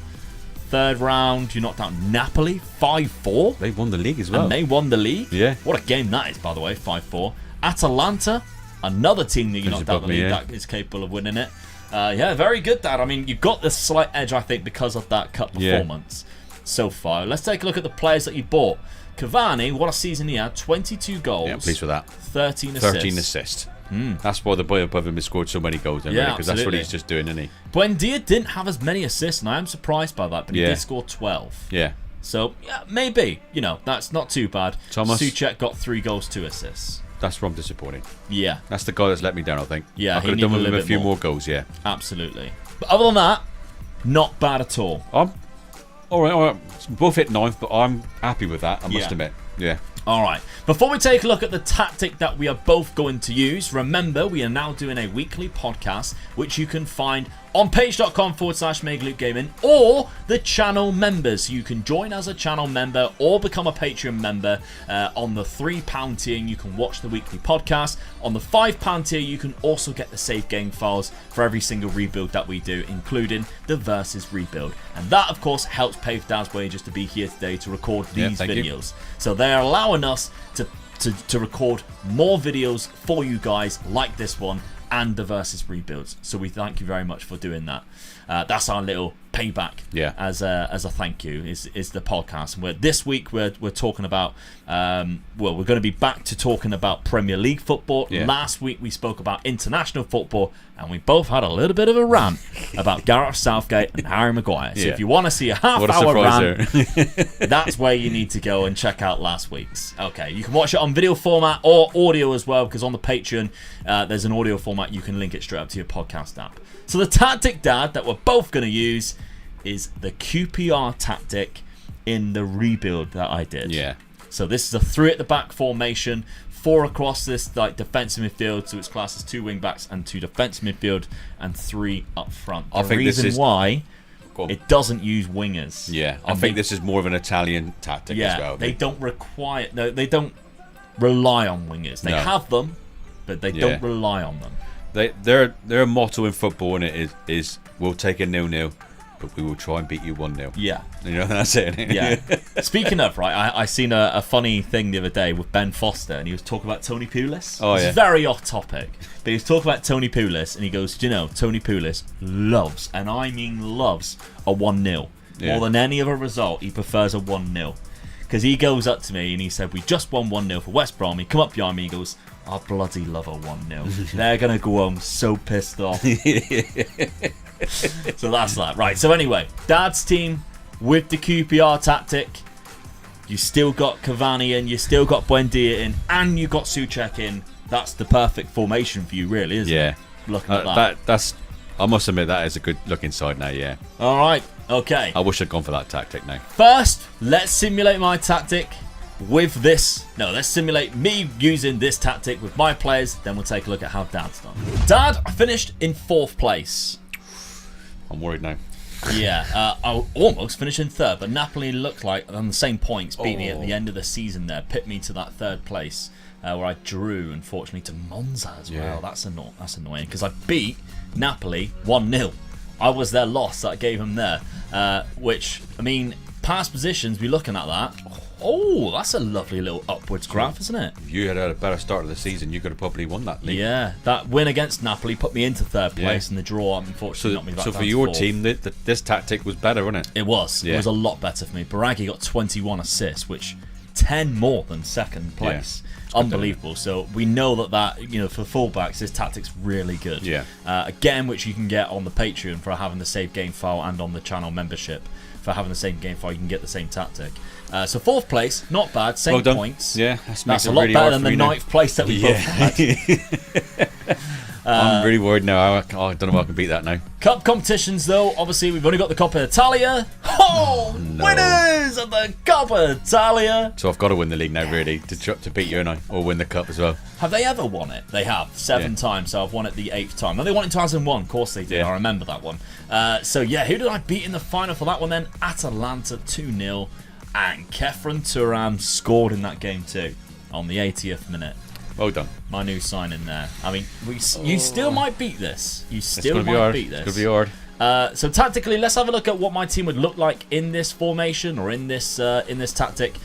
3rd round, you knocked out Napoli 5-4. They won the league as well. And they won the league. Yeah. What a game that is, by the way, 5-4. Atalanta, another team that you knocked out the league that is capable of winning it. Yeah, very good, Dad. I mean, you got the slight edge, I think, because of that cup performance so far. Let's take a look at the players that you bought. Cavani, what a season he had. 22 goals. Yeah, pleased with that. 13 assists. 13 assists. That's why the boy above him has scored so many goals, because that's what he's just doing, isn't he? Buendia didn't have as many assists, and I am surprised by that, but he did score 12. Yeah. So, yeah, maybe. You know, that's not too bad. Thomas. Souček got 3 goals, 2 assists. That's where I'm disappointed. Yeah. That's the guy that's let me down, I think. Yeah, I could have done with him a few more goals, Absolutely. But other than that, not bad at all. All right. Both hit 9th, but I'm happy with that, I must admit. Yeah. Alright, before we take a look at the tactic that we are both going to use, remember we are now doing a weekly podcast which you can find on page.com/MegaLoopGaming or the channel members. You can join as a channel member or become a Patreon member on the £3 tier, and you can watch the weekly podcast. On the £5 tier, you can also get the save game files for every single rebuild that we do, including the Versus rebuild. And that, of course, helps pay for Dad's wages to be here today to record these videos. So they are allowing us to record more videos for you guys like this one and the Versus rebuilds. So we thank you very much for doing that. That's our little payback as a thank you is the podcast. And this week we're talking about we're going to be back to talking about Premier League football. Last week we spoke about international football, and we both had a little bit of a rant about Gareth Southgate and Harry Maguire. So if you want to see a half-hour rant, that's where you need to go and check out last week's. Okay, you can watch it on video format or audio as well, because on the Patreon there's an audio format. You can link it straight up to your podcast app. So the tactic, Dad, that we're both going to use is the QPR tactic in the rebuild that I did. Yeah. So this is a 3 at the back formation, 4 across this like defensive midfield, so it's classed as 2 wing backs and 2 defensive midfield and 3 up front. The reason why it doesn't use wingers. Yeah, I think this is more of an Italian tactic as well. They don't require, they don't rely on wingers. They have them, but they don't rely on them. Their motto in football, and it is we'll take a 0-0, but we will try and beat you 1-0. Yeah. You know, that's it. Yeah. Speaking of, I seen a funny thing the other day with Ben Foster, and he was talking about Tony Pulis. It's very off topic, but he was talking about Tony Pulis, and he goes, do you know, Tony Pulis loves, and I mean loves, a 1-0. more than any other result, he prefers a 1-0. Because he goes up to me and he said, we just won 1-0 for West Brom. He come up behind me, he goes, I bloody love a 1-0. They're going to go home so pissed off. So that's that. Right, so anyway, Dad's team with the QPR tactic. You still got Cavani in, you still got Buendia in, and you got Souček in. That's the perfect formation for you, really, isn't it? Looking at that. That's. I must admit, that is a good looking side now, yeah. All right, okay. I wish I'd gone for that tactic now. First, let's simulate my tactic with this. No, let's simulate me using this tactic with my players. Then we'll take a look at how Dad's done. Dad, I finished in 4th place. I'm worried now. Yeah, I almost finished in 3rd, but Napoli looked like on the same points, beat me at the end of the season there, pipped me to that 3rd place, where I drew, unfortunately, to Monza as well. That's annoying, because I beat Napoli 1-0. I was their loss that I gave them there, which, I mean, past positions, we're looking at that. Oh, that's a lovely little upwards graph, isn't it? If you had a better start of the season, you could have probably won that league. Yeah, that win against Napoli put me into 3rd place, and the draw, unfortunately, knocked me back down to 4th. So for your team, this tactic was better, wasn't it? It was. It was a lot better for me. Baraghi got 21 assists, which 10 more than 2nd place. Unbelievable. So we know that for fullbacks, this tactic's really good. Yeah. Again, which you can get on the Patreon for having the save game file, and on the channel membership for having the same game file, you can get the same tactic. So 4th place, not bad, same points. Yeah, that's a lot better than the 9th place that we both had. I'm really worried now. I don't know if I can beat that now. Cup competitions, though, obviously we've only got the Coppa Italia. Oh, no. Winners of the Coppa Italia. So I've got to win the league now, really, to beat you, and or win the cup as well. Have they ever won it? They have 7 times. So I've won it the 8th time. No, they won it in 2001. Of course they did. I remember that one. So yeah, who did I beat in the final for that one then? Atalanta 2-0, and Kefren Turam scored in that game too on the 80th minute. Well done. My new signing there. I mean, you still might beat this. You still might beat this. It's going to be hard. So tactically, let's have a look at what my team would look like in this formation, or in this tactic.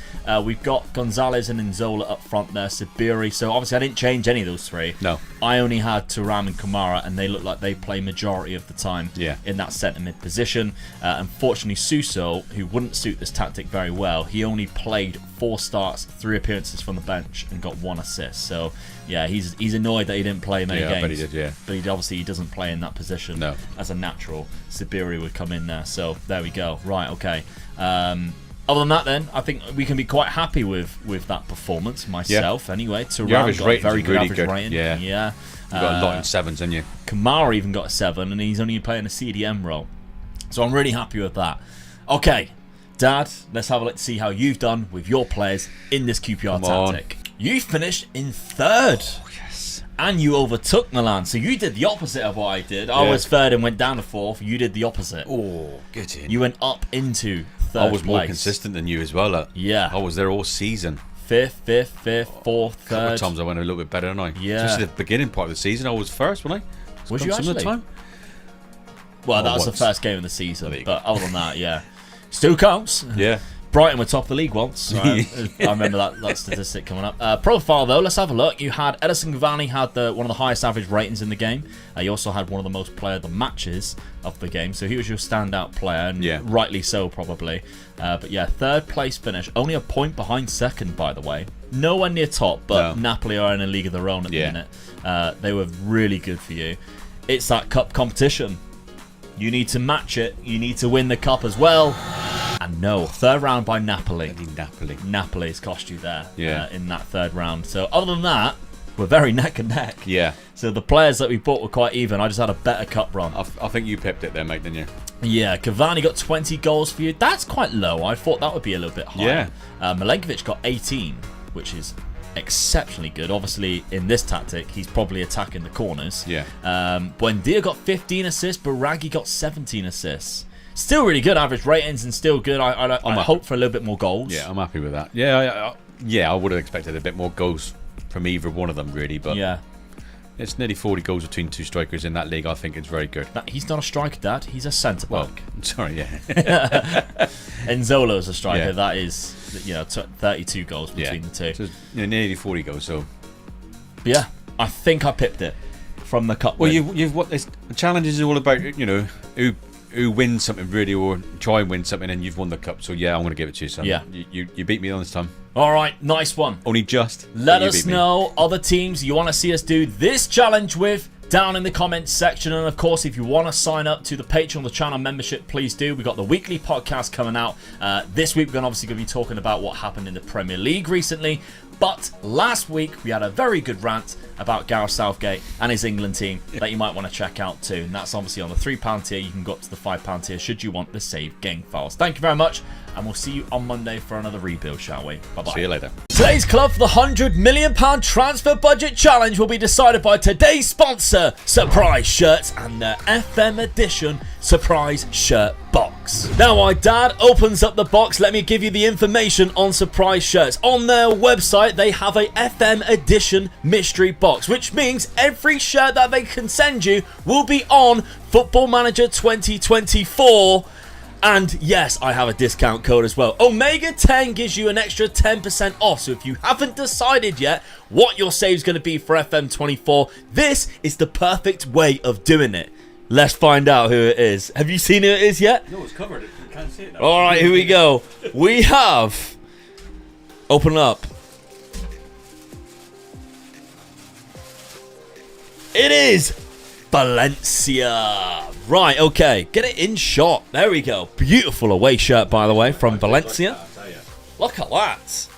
We've got Gonzalez and Nzola up front there, Sibiri. So obviously I didn't change any of those 3. No. I only had Thuram and Kamara, and they look like they play majority of the time in that centre mid position. Unfortunately, Suso, who wouldn't suit this tactic very well, he only played 4 starts, 3 appearances from the bench, and got 1 assist. So yeah, he's annoyed that he didn't play many games. I bet he did, But he doesn't play in that position as a natural. Sibiri would come in there. So there we go. Right, okay. Other than that, then, I think we can be quite happy with that performance, myself, anyway. Thuram got a very good average rating. Yeah. You got a lot in 7s, didn't you? Kamara even got a 7, and he's only playing a CDM role. So I'm really happy with that. Okay, Dad, let's have a look to see how you've done with your players in this QPR tactic. You finished in 3rd. Oh, yes. And you overtook Milan. So you did the opposite of what I did. I was 3rd and went down to 4th. You did the opposite. Oh, good in. You went up into 3rd I was more consistent than you as well. I was there all season. 5th, 4th, 3rd. A couple of times I went a little bit better than I. Yeah. Especially the beginning part of the season, I was 1st, wasn't I? Was you actually? Some of the time? Well, that was the first game of the season. But other than that, yeah. Still counts. Yeah. Brighton were top of the league once. I remember that statistic coming up. Profile, though, let's have a look. You had Edison Cavani had one of the highest average ratings in the game. You also had one of the most player of the matches of the game. So he was your standout player, and rightly so, probably. But yeah, 3rd place finish. Only a point behind 2nd, by the way. Nowhere near top, but Napoli are in a league of their own at the minute. They were really good for you. It's that cup competition. You need to match it. You need to win the cup as well. And no, 3rd round by Napoli. Napoli has cost you there in that 3rd round. So other than that, we're very neck and neck. Yeah. So the players that we bought were quite even. I just had a better cup run. I think you pipped it there, mate, didn't you? Yeah, Cavani got 20 goals for you. That's quite low. I thought that would be a little bit higher. Yeah. Milenkovic got 18, which is exceptionally good. Obviously, in this tactic, he's probably attacking the corners. Yeah. Buendia got 15 assists. Baraghi got 17 assists. Still really good average ratings, and still good. I hope for a little bit more goals. Yeah, I'm happy with that. Yeah, I would have expected a bit more goals from either one of them, really. But yeah, it's nearly 40 goals between 2 strikers in that league. I think it's very good. He's not a striker, Dad. He's a centre back. Well, sorry, yeah. Enzolo's a striker. Yeah. That is, 32 goals between the two. So, nearly 40 goals. So, but yeah, I think I pipped it from the cup. Well, you've what this challenge is all about. Who who wins something really, or try and win something, and you've won the cup. So yeah, I'm going to give it to you, son. Yeah. You beat me on this time. All right, nice one. Only just. Let us know other teams you want to see us do this challenge with down in the comments section. And of course, if you want to sign up to the Patreon, the channel membership, please do. We've got the weekly podcast coming out. This week, we're obviously going to be talking about what happened in the Premier League recently. But last week, we had a very good rant about Gareth Southgate and his England team that you might want to check out too. And that's obviously on the £3 tier. You can go up to the £5 tier should you want the saved game files. Thank you very much. And we'll see you on Monday for another rebuild, shall we? Bye-bye. See you later. Today's club for the £100 million transfer budget challenge will be decided by today's sponsor, Surprise Shirts, and their FM edition Surprise Shirt box. Now, my dad opens up the box. Let me give you the information on Surprise Shirts. On their website, they have a FM edition mystery box, which means every shirt that they can send you will be on Football Manager 2024. And yes, I have a discount code as well. Omega 10 gives you an extra 10% off. So if you haven't decided yet what your save is going to be for FM24, this is the perfect way of doing it. Let's find out who it is. Have you seen who it is yet? No, it's covered. You can't see it now. All right, here we go. We have... Open up. It is Valencia. Right, okay. Get it in shot. There we go. Beautiful away shirt, by the way, from Valencia. Look at that.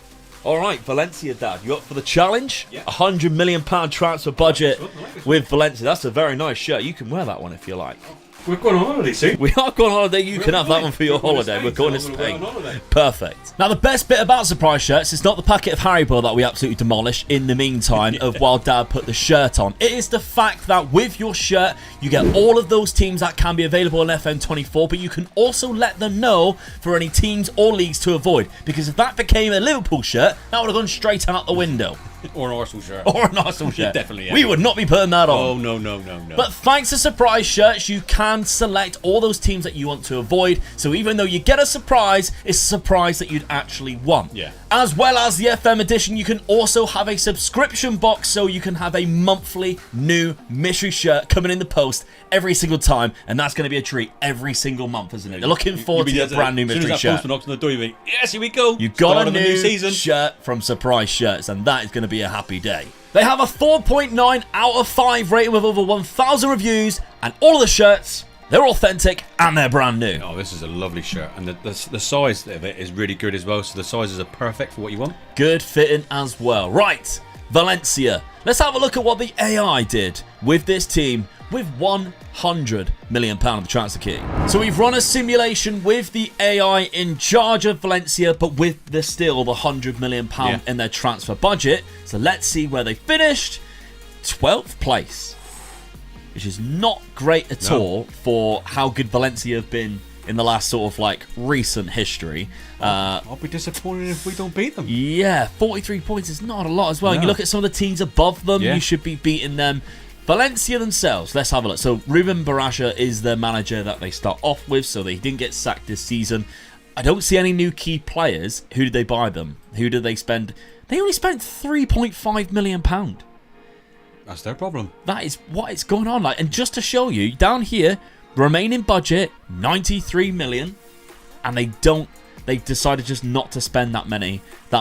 All right, Valencia, Dad. You up for the challenge? Yeah. £100 million transfer budget with Valencia. That's a very nice shirt. You can wear that one if you like. We're going on holiday soon. We are going on holiday. You can have that one for your holiday. We're going to Spain. Perfect. Now, the best bit about Surprise Shirts is not the packet of Haribo that we absolutely demolished in the meantime of while Dad put the shirt on. It is the fact that with your shirt, you get all of those teams that can be available in FM24, but you can also let them know for any teams or leagues to avoid. Because if that became a Liverpool shirt, that would have gone straight out the window. Or an Arsenal shirt. Or an Arsenal shirt. Definitely, yeah. We would not be putting that on. Oh, no. But thanks to Surprise Shirts, you can select all those teams that you want to avoid. So even though you get a surprise, it's a surprise that you'd actually want. Yeah. As well as the FM edition, you can also have a subscription box, so you can have a monthly new mystery shirt coming in the post every single time. And that's going to be a treat every single month, isn't it? You're looking forward to a brand new mystery shirt. As soon as that postman knocks on the door, you think, yes, here we go. You got a new season shirt from Surprise Shirts, and that is going to be a happy day. They have a 4.9 out of 5 rating with over 1,000 reviews, and all of the shirts, they're authentic and they're brand new. Oh, this is a lovely shirt, and the size of it is really good as well, so the sizes are perfect for what you want. Good fitting as well. Right, Valencia. Let's have a look at what the AI did with this team with £100 million of the transfer key. So we've run a simulation with the AI in charge of Valencia, but with still the £100 million in their transfer budget. So let's see where they finished. 12th place, which is not great at all for how good Valencia have been in the last sort of like recent history. I'll be disappointed if we don't beat them. Yeah, 43 points is not a lot as well. No. You look at some of the teams above them, you should be beating them. Valencia themselves, let's have a look. So Ruben Barasha is the manager that they start off with, so they didn't get sacked this season. I don't see any new key players. Who did they buy them? Who did they spend? They only spent £3.5 million. That's their problem. That is what is going on. Like, and just to show you, down here, remaining budget, 93 million, and they've decided just not to spend that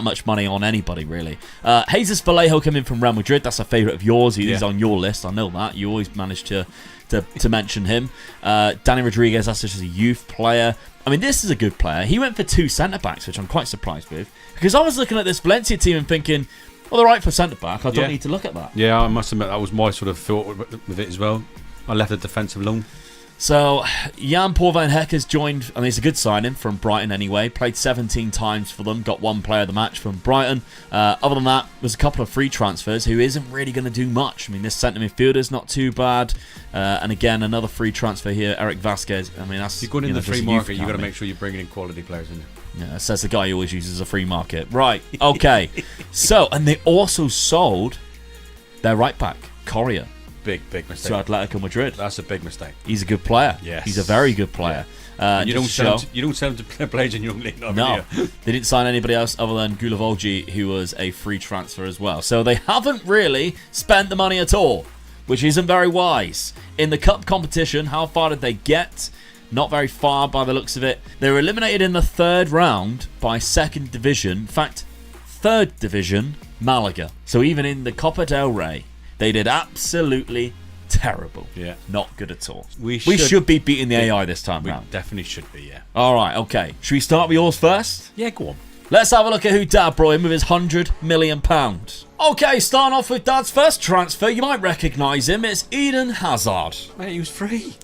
much money on anybody, really. Jesus Vallejo came in from Real Madrid. That's a favourite of yours. He's on your list. I know that. You always manage to mention him. Danny Rodriguez, that's just a youth player. I mean, this is a good player. He went for 2 centre-backs, which I'm quite surprised with. Because I was looking at this Valencia team and thinking, well, they're right for centre-back. I don't need to look at that. Yeah, I must admit, that was my sort of thought with it as well. I left the defence alone. So, Jan-Paul van Heck has joined. I mean, it's a good signing from Brighton anyway. Played 17 times for them. Got 1 player of the match from Brighton. Other than that, there's a couple of free transfers who isn't really going to do much. I mean, this centre midfielder's not too bad. And again, another free transfer here, Eric Vasquez. I mean, that's... You're going in the free market, you've got to make sure you're bringing in quality players in there. Yeah, says the guy who always uses a free market. Right, okay. So, and they also sold their right back, Corsair. Big mistake. To Atletico Madrid. That's a big mistake. He's a good player. Yes. He's a very good player. Yeah. You don't sell him to players in your league. No, they didn't sign anybody else other than Gulivolgi, who was a free transfer as well. So they haven't really spent the money at all, which isn't very wise. In the cup competition, how far did they get? not very far by the looks of it. They were eliminated in the 3rd round by 2nd division. In fact, 3rd division, Malaga. So even in the Copa del Rey, they did absolutely terrible. Yeah. Not good at all. We should be beating the AI this time We round. definitely should be, yeah. All right, okay. Should we start with yours first? Yeah, go on. Let's have a look at who Dad brought in with his £100 million. Okay, starting off with Dad's first transfer. You might recognise him. It's Eden Hazard. Mate, he was free.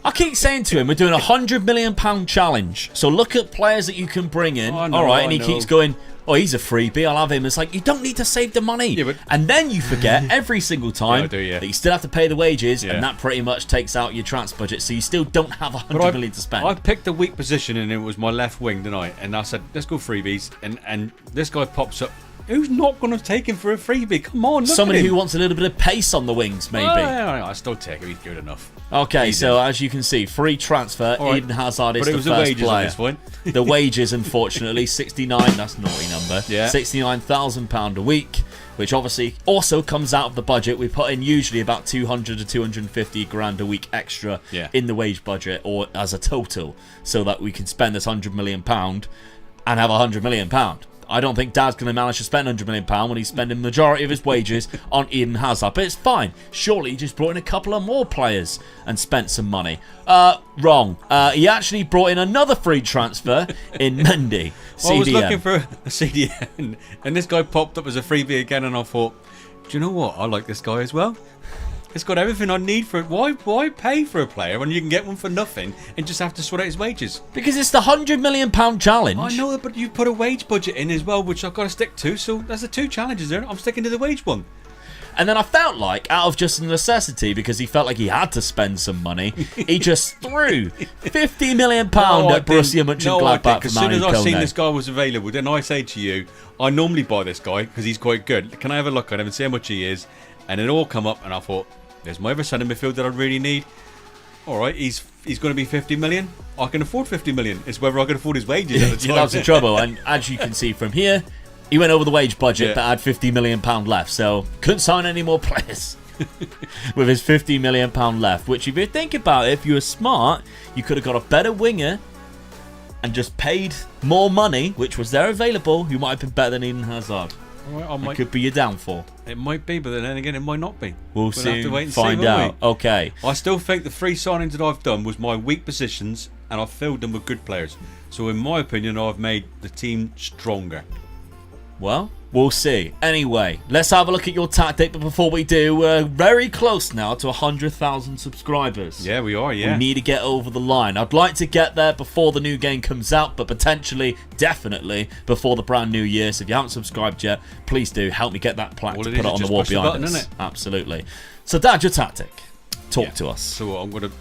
I keep saying to him, we're doing a £100 million challenge. So look at players that you can bring in. I know, All right, and he I know. keeps going, oh, he's a freebie, I'll have him. It's like, you don't need to save the money. Yeah, but- And then you forget every single time Yeah, I do, yeah. that you still have to pay the wages, Yeah. and that pretty much takes out your transfer budget. So you still don't have $100 million to spend. I picked a weak position and it was my left wing, didn't I? And I said, let's go freebies. And this guy pops up. Who's not going to take him for a freebie? Come on, look Somebody at him. who wants a little bit of pace on the wings, maybe. Oh, yeah, I still take him. He's good enough. Okay, Easy. so as you can see, free transfer. All right. Eden Hazard is But it the was the first wages player. at this point. The wages, unfortunately, 69. That's a naughty number. Yeah. £69,000 a week, which obviously also comes out of the budget. We put in usually about 200 to 250 grand a week extra Yeah. in the wage budget, or as a total, so that we can spend this £100 million and have £100 million. I don't think Dad's going to manage to spend £100 million when he's spending the majority of his wages on Eden Hazard. But it's fine. Surely he just brought in a couple of more players and spent some money. Wrong. He actually brought in another free transfer in Mendy. I was CDM. looking for a CDM, and this guy popped up as a freebie again, and I thought, do you know what? I like this guy as well. It's got everything I need for it. Why pay for a player when you can get one for nothing and just have to sort out his wages? Because it's the £100 million challenge. I know that, but you put a wage budget in as well, which I've got to stick to. So there's the 2 challenges there. I'm sticking to the wage one. And then I felt like, out of just necessity, because he felt like he had to spend some money, he just threw £50 million at Borussia Mönchengladbach for As soon as Manu I seen Kone. this guy was available, then I say to you, I normally buy this guy because he's quite good. Can I have a look at him and see how much he is? And it all come up, and I thought, there's my other centre midfield that I really need. All right, he's going to be 50 million. I can afford 50 million. It's whether I can afford his wages at the time. Yeah, that's the trouble. And as you can see from here, he went over the wage budget Yeah. but had £50 million left. So couldn't sign any more players with his £50 million left. Which, if you think about it, if you were smart, you could have got a better winger and just paid more money, which was there available, who might have been better than Eden Hazard. All right, It could be your downfall. it might be, but then again, it might not be. We'll have soon to wait and find see, won't out. we? Okay. I still think the 3 signings that I've done was my weak positions, and I've filled them with good players. So in my opinion, I've made the team stronger. Well, we'll see. Anyway, let's have a look at your tactic. But before we do, we're very close now to 100,000 subscribers. Yeah, we are, yeah. We need to get over the line. I'd like to get there before the new game comes out, but potentially, definitely, before the brand new year. So if you haven't subscribed yet, please do help me get that plaque All to it put is it on the just wall push the behind button, us. innit? Absolutely. So, Dad, your tactic. Talk to us. So I'm going to...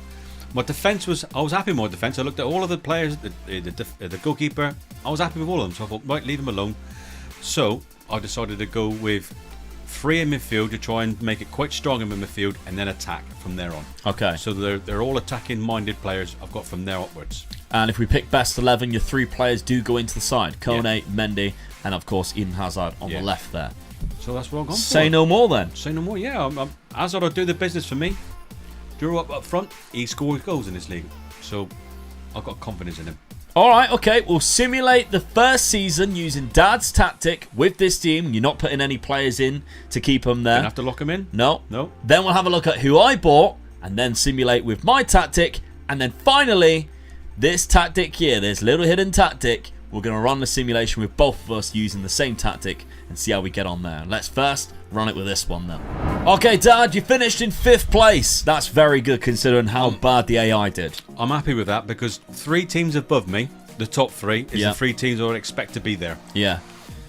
My defence was... I was happy with my defence. I looked at all of the players, the goalkeeper. I was happy with all of them. So I thought, right, leave them alone. So I decided to go with 3 in midfield to try and make it quite strong in my midfield and then attack from there on. Okay. So they're all attacking-minded players I've got from there upwards. And if we pick best 11, your 3 players do go into the side. Kone, Mendy, and of course Eden Hazard on the left there. So that's what I've gone for. Say no more then. Say no more, yeah. Hazard will do the business for me. Drew up front, he scores goals in this league. So I've got confidence in him. Alright, okay, we'll simulate the first season using Dad's tactic with this team. You're not putting any players in to keep them there. Don't have to lock him in. No. No. Then we'll have a look at who I bought and then simulate with my tactic. And then finally, this tactic here, this little hidden tactic, we're going to run the simulation with both of us using the same tactic and see how we get on there. Let's first run it with this one then. Okay, Dad, you finished in 5th place. That's very good considering how bad the AI did. I'm happy with that because 3 teams above me, the top 3, is the 3 teams I would expect to be there. Yeah.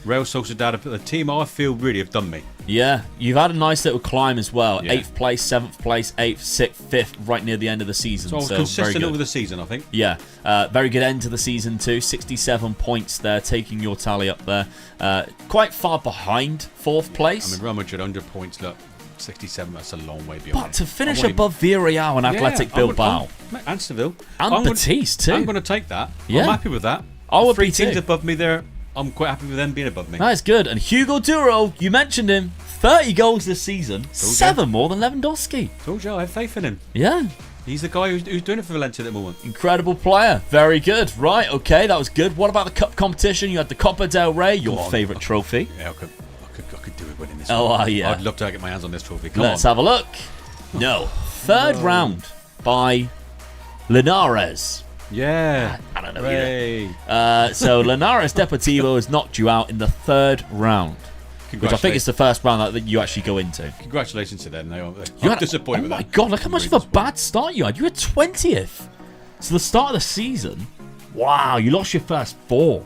Real Sociedad, the team I feel really have done me. Yeah, you've had a nice little climb as well. Yeah. 8th place, 7th place, 8th, 6th, 5th, right near the end of the season. So I was very consistent good. over the season, I think. Yeah, very good end to the season too. 67 points there, taking your tally up there. Quite far behind 4th place. I mean, Real Madrid 100 points, look, 67, that's a long way beyond. But to finish above Villarreal and Athletic Bilbao. And Seville. And Betis too. I'm going to take that. Yeah. I'm happy with that. I would 3 be teams too. above me there, I'm quite happy with them being above me. That is good. And Hugo Duro, you mentioned him. 30 goals this season. 7 more than Lewandowski. Told you, I have faith in him. Yeah. He's the guy who's doing it for Valencia at the moment. Incredible player. Very good. Right, okay, that was good. What about the cup competition? You had the Copa del Rey, your favourite trophy. Yeah, I could do it winning this one. Oh, yeah. I'd love to get my hands on this trophy. Let's have a look. No. Third round by Linares. Yeah. I don't know either. So Linares Deportivo has knocked you out in the third round. Which I think is the first round that you actually go into. Congratulations to them. I'm disappointed with that. Oh my god, look how much of a bad start you had. You were 20th. So the start of the season, wow, you lost your first 4.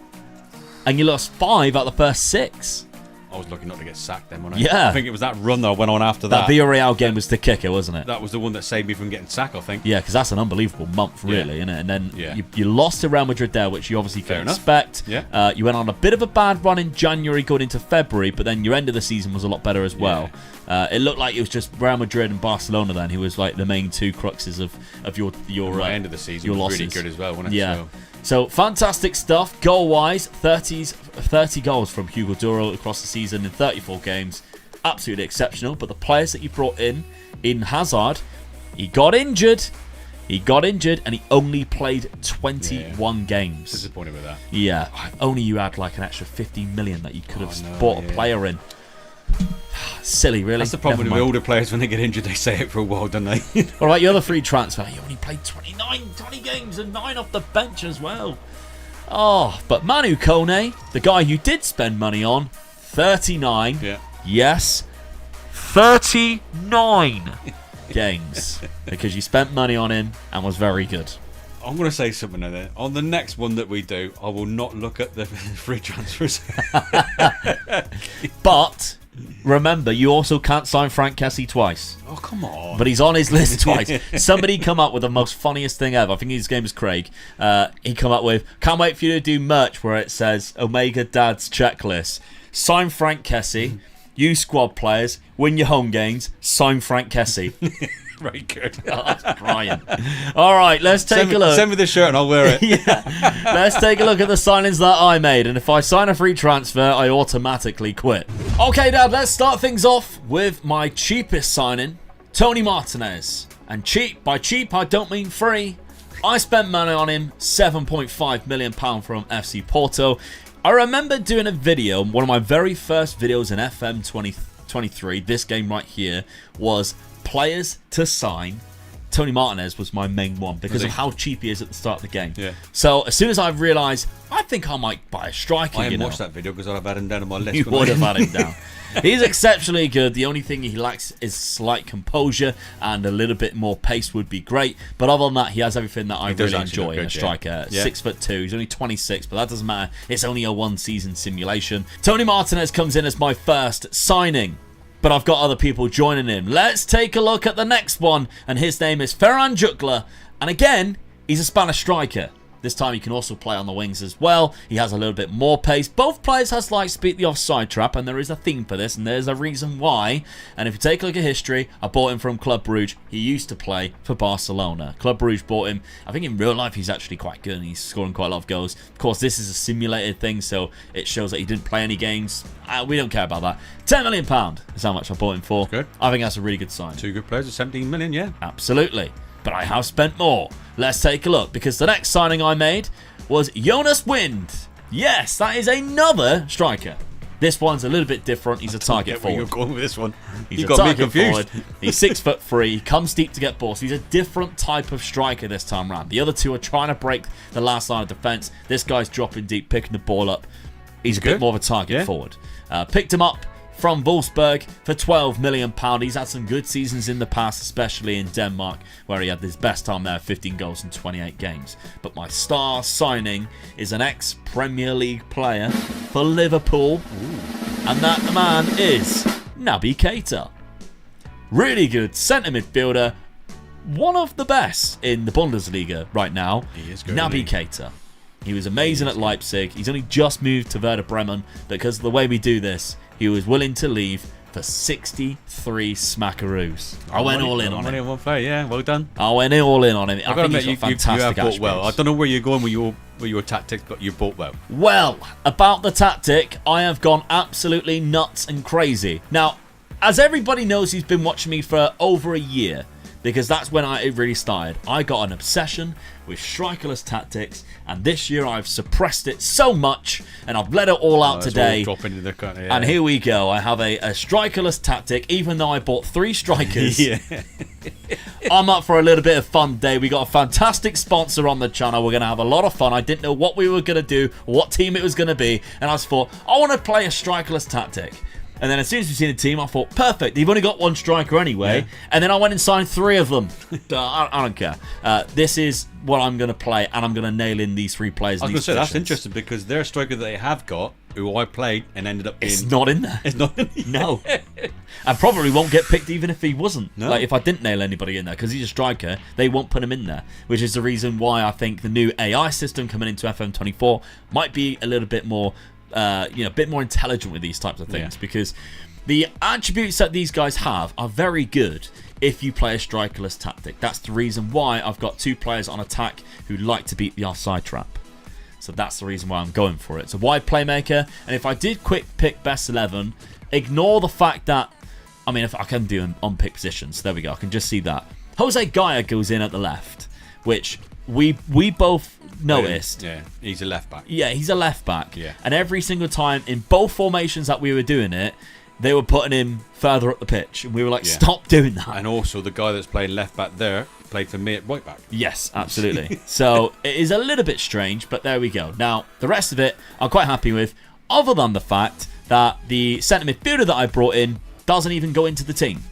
And you lost 5 out of the first 6. I was lucky not to get sacked then, wasn't I? Yeah. I think it was that run that I went on after that. That Villarreal game was the kicker, wasn't it? That was the one that saved me from getting sacked, I think. Yeah, because that's an unbelievable month, really, isn't it? And then Yeah. you lost to Real Madrid there, which you obviously Fair couldn't enough. expect. Yeah. You went on a bit of a bad run in January going into February, but then your end of the season was a lot better as well. It looked like it was just Real Madrid and Barcelona then who was like the main 2 cruxes of your My end of the season your was losses. really good as well, wasn't it? Yeah. So fantastic stuff. Goal-wise, 30 goals from Hugo Duro across the season in 34 games. Absolutely exceptional. But the players that you brought in Hazard, he got injured. And he only played 21 games. Disappointed with that. Yeah. If only you had like an extra 15 million that you could have bought a player in. Silly, really. That's the problem with older players. When they get injured, they say it for a while, don't they? All right, your other free transfer. You only played 20 games and 9 off the bench as well. Oh, but Manu Kone, the guy you did spend money on, 39. Yeah. Yes, 39 games because you spent money on him and was very good. I'm going to say something there. On the next one that we do, I will not look at the free transfers. But remember, you also can't sign Frank Kessie twice. Oh, come on. But he's on his list twice. Somebody come up with the most funniest thing ever. I think his name is Craig. He come up with, can't wait for you to do merch where it says Omega Dad's checklist. Sign Frank Kessie. Use squad players. Win your home games. Sign Frank Kessie. Very good. Oh, that's Brian. All right, let's take a look. Send me the shirt and I'll wear it. Yeah. Let's take a look at the signings that I made. And if I sign a free transfer, I automatically quit. Okay, Dad, let's start things off with my cheapest signing, Tony Martinez. And cheap, by cheap, I don't mean free. I spent money on him, £7.5 million from FC Porto. I remember doing a video, one of my very first videos in FM 2023, this game right here, was players to sign. Tony Martinez was my main one because of how cheap he is at the start of the game. Yeah. So as soon as I realised, I think I might buy a striker. I haven't watched that video because I'd have had him down on my list. You would have had him down. He's exceptionally good. The only thing he lacks is slight composure and a little bit more pace would be great. But other than that, he has everything that I really enjoy in a striker. Yeah. 6'2". He's only 26, but that doesn't matter. It's only a one-season simulation. Tony Martinez comes in as my first signing. But I've got other people joining him. Let's take a look at the next one. And his name is Ferran Jutgla. And again, he's a Spanish striker. This time he can also play on the wings as well. He has a little bit more pace. Both players has like speed the offside trap, and there is a theme for this, and there's a reason why. And if you take a look at history, I bought him from Club Brugge. He used to play for Barcelona. Club Brugge bought him. I think in real life he's actually quite good, and he's scoring quite a lot of goals. Of course, this is a simulated thing, so it shows that he didn't play any games. We don't care about that. £10 million is how much I bought him for. Good. I think that's a really good sign. 2 good players at 17 million, yeah. Absolutely. But I have spent more. Let's take a look, because the next signing I made was Jonas Wind. Yes, that is another striker. This one's a little bit different. He's a target forward. You're going with this one. He's You a got me target confused. forward. He's 6'3". He comes deep to get balls. He's a different type of striker this time round. The other two are trying to break the last line of defense. This guy's dropping deep, picking the ball up. He's a bit more of a target forward. Picked him up from Wolfsburg for £12 million. He's had some good seasons in the past, especially in Denmark, where he had his best time there, 15 goals in 28 games. But my star signing is an ex-Premier League player for Liverpool. And that man is Naby Keita. Really good centre midfielder. One of the best in the Bundesliga right now. He is good. Naby Keita. He was amazing at Leipzig. He's only just moved to Werder Bremen because of the way we do this. He was willing to leave for 63 smackaroos. I went all in on him. One player, yeah, well done. I went all in on him. I think he's got you fantastic have bought well. I attributes. don't know where you're going with your tactics, but you bought well. Well, about the tactic, I have gone absolutely nuts and crazy. Now, as everybody knows who's been watching me for over a year, because that's when it really started. I got an obsession with strikerless tactics, and this year I've suppressed it so much, and I've let it all out today. All dropping into the kind of, and here we go. I have a strikerless tactic, even though I bought 3 strikers. Yeah. I'm up for a little bit of fun today. We got a fantastic sponsor on the channel. We're going to have a lot of fun. I didn't know what we were going to do, what team it was going to be, and I just thought, I want to play a strikerless tactic. And then as soon as we've seen the team, I thought, perfect. They've only got 1 striker anyway. Yeah. And then I went and signed 3 of them. I don't care. This is what I'm going to play, and I'm going to nail in these 3 players. I was going to say, that's interesting, because their striker that they have got, who I played and ended up being... It's not in there. It's not in there. No. And probably won't get picked even if he wasn't. No. Like, if I didn't nail anybody in there, because he's a striker, they won't put him in there. Which is the reason why I think the new AI system coming into FM24 might be a little bit more... a bit more intelligent with these types of things, because the attributes that these guys have are very good if you play a strikerless tactic. That's the reason why I've got 2 players on attack who like to beat the offside trap. So that's the reason why I'm going for it. It's a wide playmaker, and if I did quick pick best 11, ignore the fact that, I mean, if I can do on pick positions, there we go, I can just see that. Jose Gaia goes in at the left, which we both noticed. Yeah, he's a left back. Yeah, he's a left back. Yeah. And every single time in both formations that we were doing it, they were putting him further up the pitch, and we were like, stop doing that. And also the guy that's playing left back there played for me at right back. Yes, absolutely. So it is a little bit strange, but there we go. Now, the rest of it I'm quite happy with, other than the fact that the centre midfielder that I brought in doesn't even go into the team.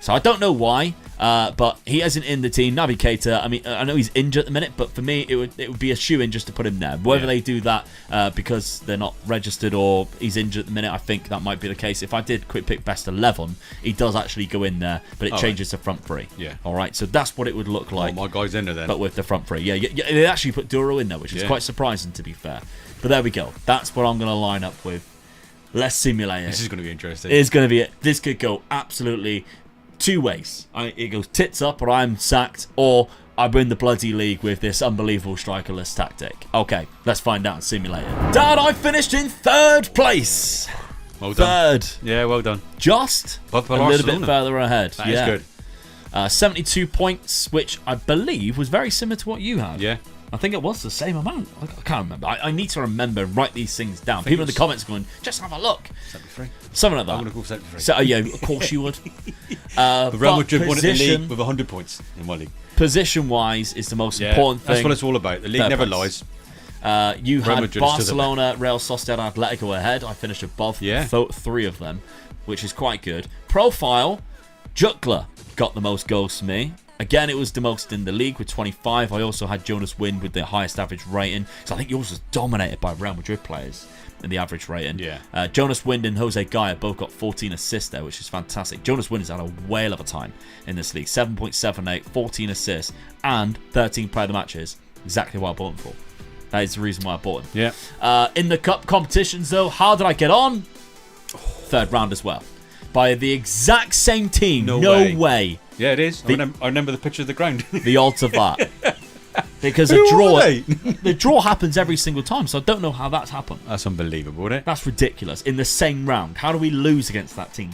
So I don't know why, but he isn't in the team. Naby Keita, I mean, I know he's injured at the minute, but for me, it would be a shoo-in just to put him there. Whether they do that because they're not registered or he's injured at the minute, I think that might be the case. If I did quick pick best 11, he does actually go in there, but it changes to front 3. Yeah. All right, so that's what it would look like. Oh, my guy's in there then. But with the front 3. Yeah, they actually put Duro in there, which is quite surprising, to be fair. But there we go. That's what I'm going to line up with. Let's simulate it. This is going to be interesting. It's going to be it. This could go absolutely 2 ways. It goes tits up, or I'm sacked, or I win the bloody league with this unbelievable strikerless tactic. Okay, let's find out and simulate it. Dad, I finished in 3rd place. Well done. 3rd. Yeah, well done. Just a little bit further ahead. That is good. 72 points, which I believe was very similar to what you had. Yeah. I think it was the same amount. I can't remember. I need to remember and write these things down. People in the comments going, just have a look. 73. Something like that. I'm going to call 73. So, yeah, of course you would. The Real Madrid won it in the league with 100 points in one league. Position-wise is the most important thing. That's what it's all about. The league never lies. You had Barcelona, Real Sociedad, Atletico ahead. I finished above 3 of them, which is quite good. Profile, Jutgla got the most goals for me. Again, it was the most in the league with 25. I also had Jonas Wind with the highest average rating. So I think yours was dominated by Real Madrid players in the average rating. Yeah. Jonas Wind and Jose Gaia both got 14 assists there, which is fantastic. Jonas Wind has had a whale of a time in this league. 7.78, 14 assists, and 13 player of the matches. Exactly what I bought him for. That is the reason why I bought him. Yeah. In the cup competitions, though, how did I get on? 3rd round as well. By the exact same team. No way. Yeah, it is. I remember the picture of the ground. The odds of that. Because the draw happens every single time, so I don't know how that's happened. That's unbelievable, isn't it? That's ridiculous. In the same round. How do we lose against that team?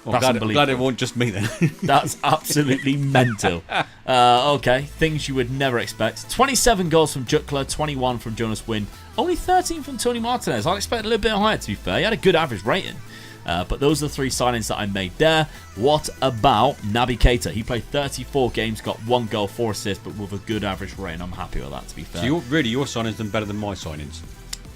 Well, I'm glad it wasn't just me then. That's absolutely mental. Okay, things you would never expect. 27 goals from Jutgla, 21 from Jonas Wind, only 13 from Tony Martinez. I expect a little bit higher, to be fair. He had a good average rating. But those are the 3 signings that I made there. What about Naby Keita? He played 34 games, got 1 goal, 4 assists, but with a good average rating. I'm happy with that, to be fair. So your signings done better than my signings?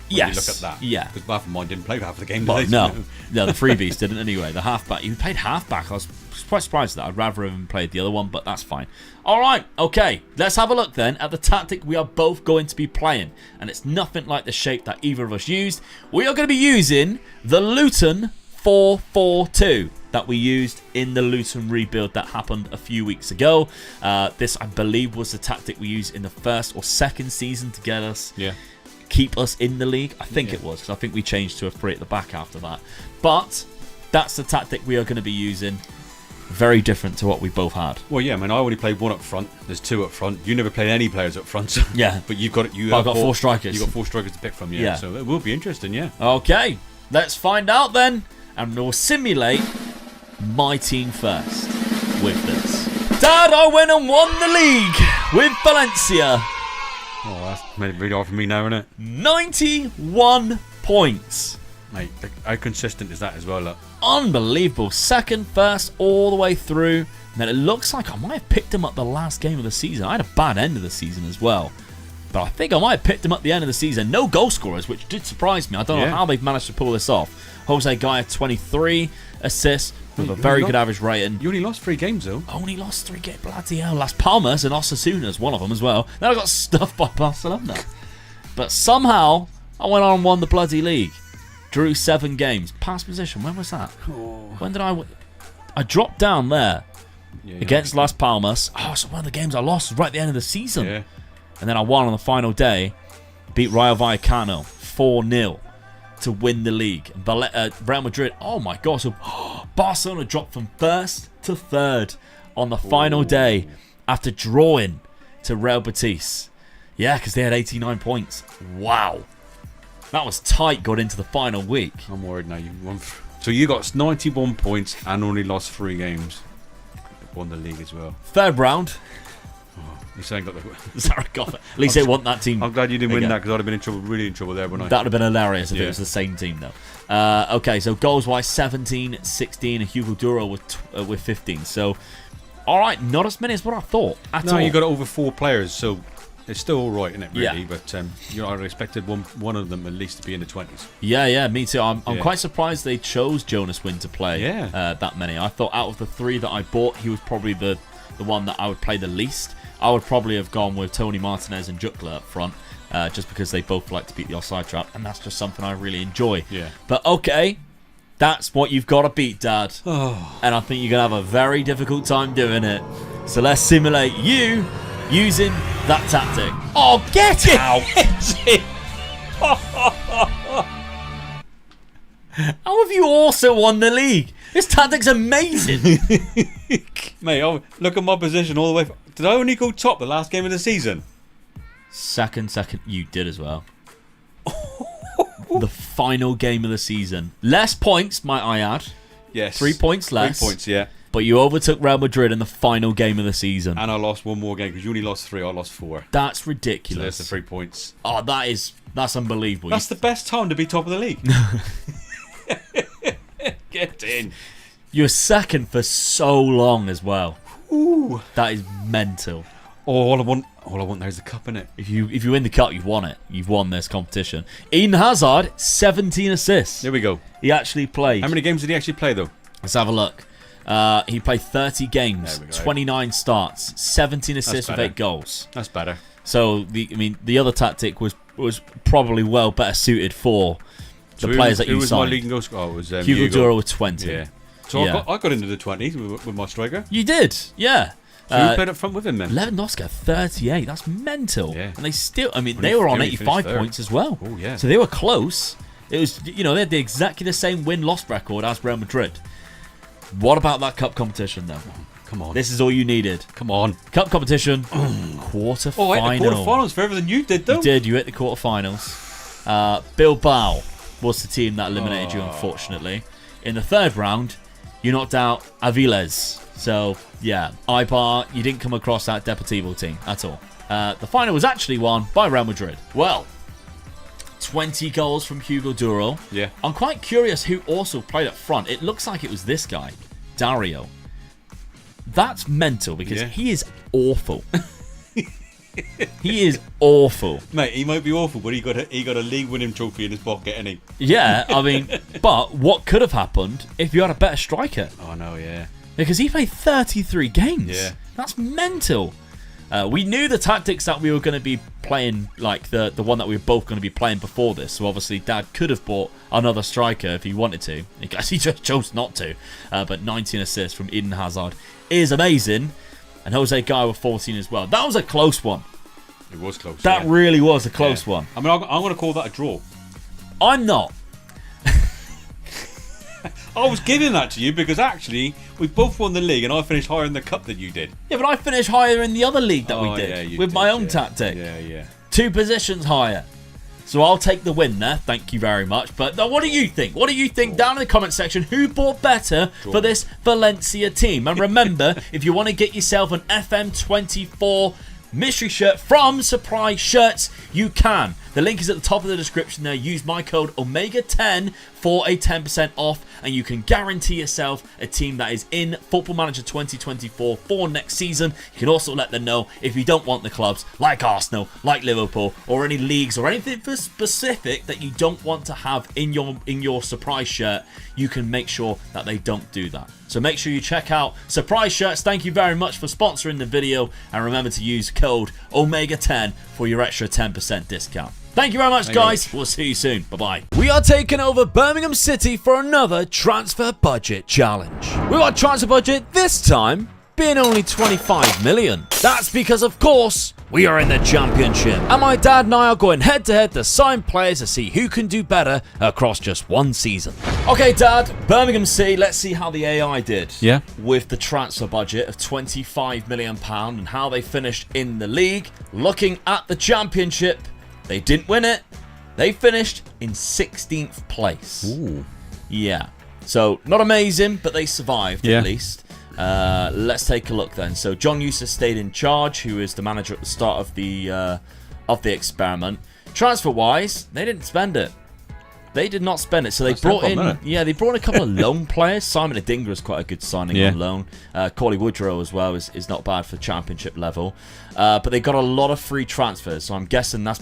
Yes. You look at that. Yeah. Because half of mine didn't play half of the game. Well, no, the freebies didn't anyway. The halfback. He played halfback. I was quite surprised at that. I'd rather have played the other one, but that's fine. All right. Okay. Let's have a look then at the tactic we are both going to be playing. And it's nothing like the shape that either of us used. We are going to be using the Luton 4-4-2 that we used in the Luton rebuild that happened a few weeks ago. This, I believe, was the tactic we used in the 1st or 2nd season to get us, keep us in the league. I think it was, because I think we changed to a 3 at the back after that. But that's the tactic we are going to be using. Very different to what we both had. Well, yeah, I mean, I only played 1 up front. There's 2 up front. You never played any players up front. So yeah. But you've got I've got 4 strikers. You've got 4 strikers to pick from, yeah. So it will be interesting, yeah. Okay, let's find out then. And we'll simulate my team first with this. Dad, I went and won the league with Valencia. Oh, that's made it really hard for me now, isn't it? 91 points. Mate, how consistent is that as well, look? Unbelievable. Second, first, all the way through. And then it looks like I might have picked him up the last game of the season. I had a bad end of the season as well. But I think I might have picked him up the end of the season. No goal scorers, which did surprise me. I don't know how they've managed to pull this off. Jose Guy, 23 assists with a very good average rating. You only lost 3 games, though. Only lost 3 games. Bloody hell. Las Palmas and Osasuna's one of them as well. Then I got stuffed by Barcelona. But somehow, I went on and won the bloody league. Drew 7 games. Past position. When was that? When did I dropped down there against Las Palmas. Oh, so one of the games I lost was right at the end of the season. Yeah. And then I won on the final day. Beat Rayo Vallecano 4-0 to win the league. Real Madrid, oh my God. So Barcelona dropped from first to third on the final day after drawing to Real Betis. Yeah, because they had 89 points. Wow. That was tight, got into the final week. I'm worried now. So you got 91 points and only lost 3 games. Won the league as well. Third round. You saying got the Zaragoza. At least they want that team. I'm glad you didn't win that because I'd have been in trouble, really in trouble there, wouldn't I? That would have been hilarious if it was the same team, though. Okay, so goals-wise, 17, 16, and Hugo Duro with 15. So, all right, not as many as what I thought at all. No, you got over 4 players, so it's still all right, isn't it, really? Yeah. But I expected one of them at least to be in the 20s. Yeah, me too. I'm quite surprised they chose Jonas Wynn to play that many. I thought out of the 3 that I bought, he was probably the one that I would play the least. I would probably have gone with Tony Martinez and Jukla up front, just because they both like to beat the offside trap, and that's just something I really enjoy. Yeah. But okay, that's what you've got to beat, Dad. And I think you're going to have a very difficult time doing it. So let's simulate you using that tactic. Oh, get out! How have you also won the league? This tactic's amazing. Mate, look at my position all the way. Did I only go top the last game of the season? Second. You did as well. The final game of the season. Less points, might I add. Yes. 3 points less. 3 points, yeah. But you overtook Real Madrid in the final game of the season. And I lost 1 more game because you only lost 3. I lost 4. That's ridiculous. So there's the 3 points. Oh, that's unbelievable. That's the best time to be top of the league. Get in. You're second for so long as well. Ooh. That is mental. All I want there is the cup, innit? If you win the cup, you've won it. You've won this competition. Eden Hazard, 17 assists. There we go. He actually played. How many games did he actually play, though? Let's have a look. He played 30 games, 29 starts, 17 assists with 8 goals. That's better. So the other tactic was probably well better suited for the players that you signed. Who was my leading goal scorer? It was Hugo Duro with 20. Yeah. So I got into the 20s with my striker. You did, yeah. So who played up front with him then? Lewandowski, 38. That's mental. Yeah. And they were on 85 points as well. Oh yeah. So they were close. It was, they had exactly the same win-loss record as Real Madrid. What about that cup competition, though? Come on. This is all you needed. Come on. Cup competition, quarter-final. Oh, I hit the quarter-finals further than you did, though. You did. You hit the quarter-finals. Bilbao was the team that eliminated you, unfortunately. In the third round, you knocked out Aviles. So, yeah, Ibar, you didn't come across that Deportivo team at all. The final was actually won by Real Madrid. Well, 20 goals from Hugo Duro. Yeah. I'm quite curious who also played up front. It looks like it was this guy, Dario. That's mental because he is awful. He is awful. Mate, he might be awful, but he got a league-winning trophy in his pocket, ain't he? Yeah, I mean, but what could have happened if you had a better striker? Oh, no, yeah. Because he played 33 games. Yeah. That's mental. We knew the tactics that we were going to be playing, like the one that we were both going to be playing before this. So obviously Dad could have bought another striker if he wanted to. I guess he just chose not to. But 19 assists from Eden Hazard is amazing. And Jose Guy with 14 as well. That was a close one. It was close. That really was a close one. I mean, I'm going to call that a draw. I'm not. I was giving that to you because actually we both won the league and I finished higher in the cup than you did. Yeah, but I finished higher in the other league that we did with my own tactic. Yeah. 2 positions higher. So I'll take the win there. Thank you very much. But now, what do you think? What do you think down in the comment section? Who bought better for this Valencia team? And remember, if you want to get yourself an FM24 mystery shirt from Surprise Shirts, you can. The link is at the top of the description there. Use my code OMEGA10 for a 10% off, and you can guarantee yourself a team that is in Football Manager 2024 for next season. You can also let them know if you don't want the clubs like Arsenal, like Liverpool, or any leagues or anything for specific that you don't want to have in your surprise shirt. You can make sure that they don't do that. So make sure you check out Surprise Shirts. Thank you very much for sponsoring the video, and remember to use code OMEGA10 for your extra 10% discount. Thank you very much, guys. We'll see you soon. Bye-bye. We are taking over Birmingham City for another transfer budget challenge. With our transfer budget this time being only 25 million. That's because, of course, we are in the championship. And my dad and I are going head-to-head to sign players to see who can do better across just one season. Okay, Dad, Birmingham City, let's see how the AI did. Yeah. With the transfer budget of £25 million and how they finished in the league. Looking at the championship, they didn't win it. They finished in 16th place. Ooh. Yeah. So, not amazing, but they survived Yeah. at least. Let's take a look then. So, John Eustace stayed in charge, who is the manager at the start of the experiment. Transfer-wise, they didn't spend it. They did not spend it, so they brought in they brought in a couple of loan players. Simon Adingra is quite a good signing on loan. Corley Woodrow as well is not bad for championship level. But they got a lot of free transfers, so I'm guessing that's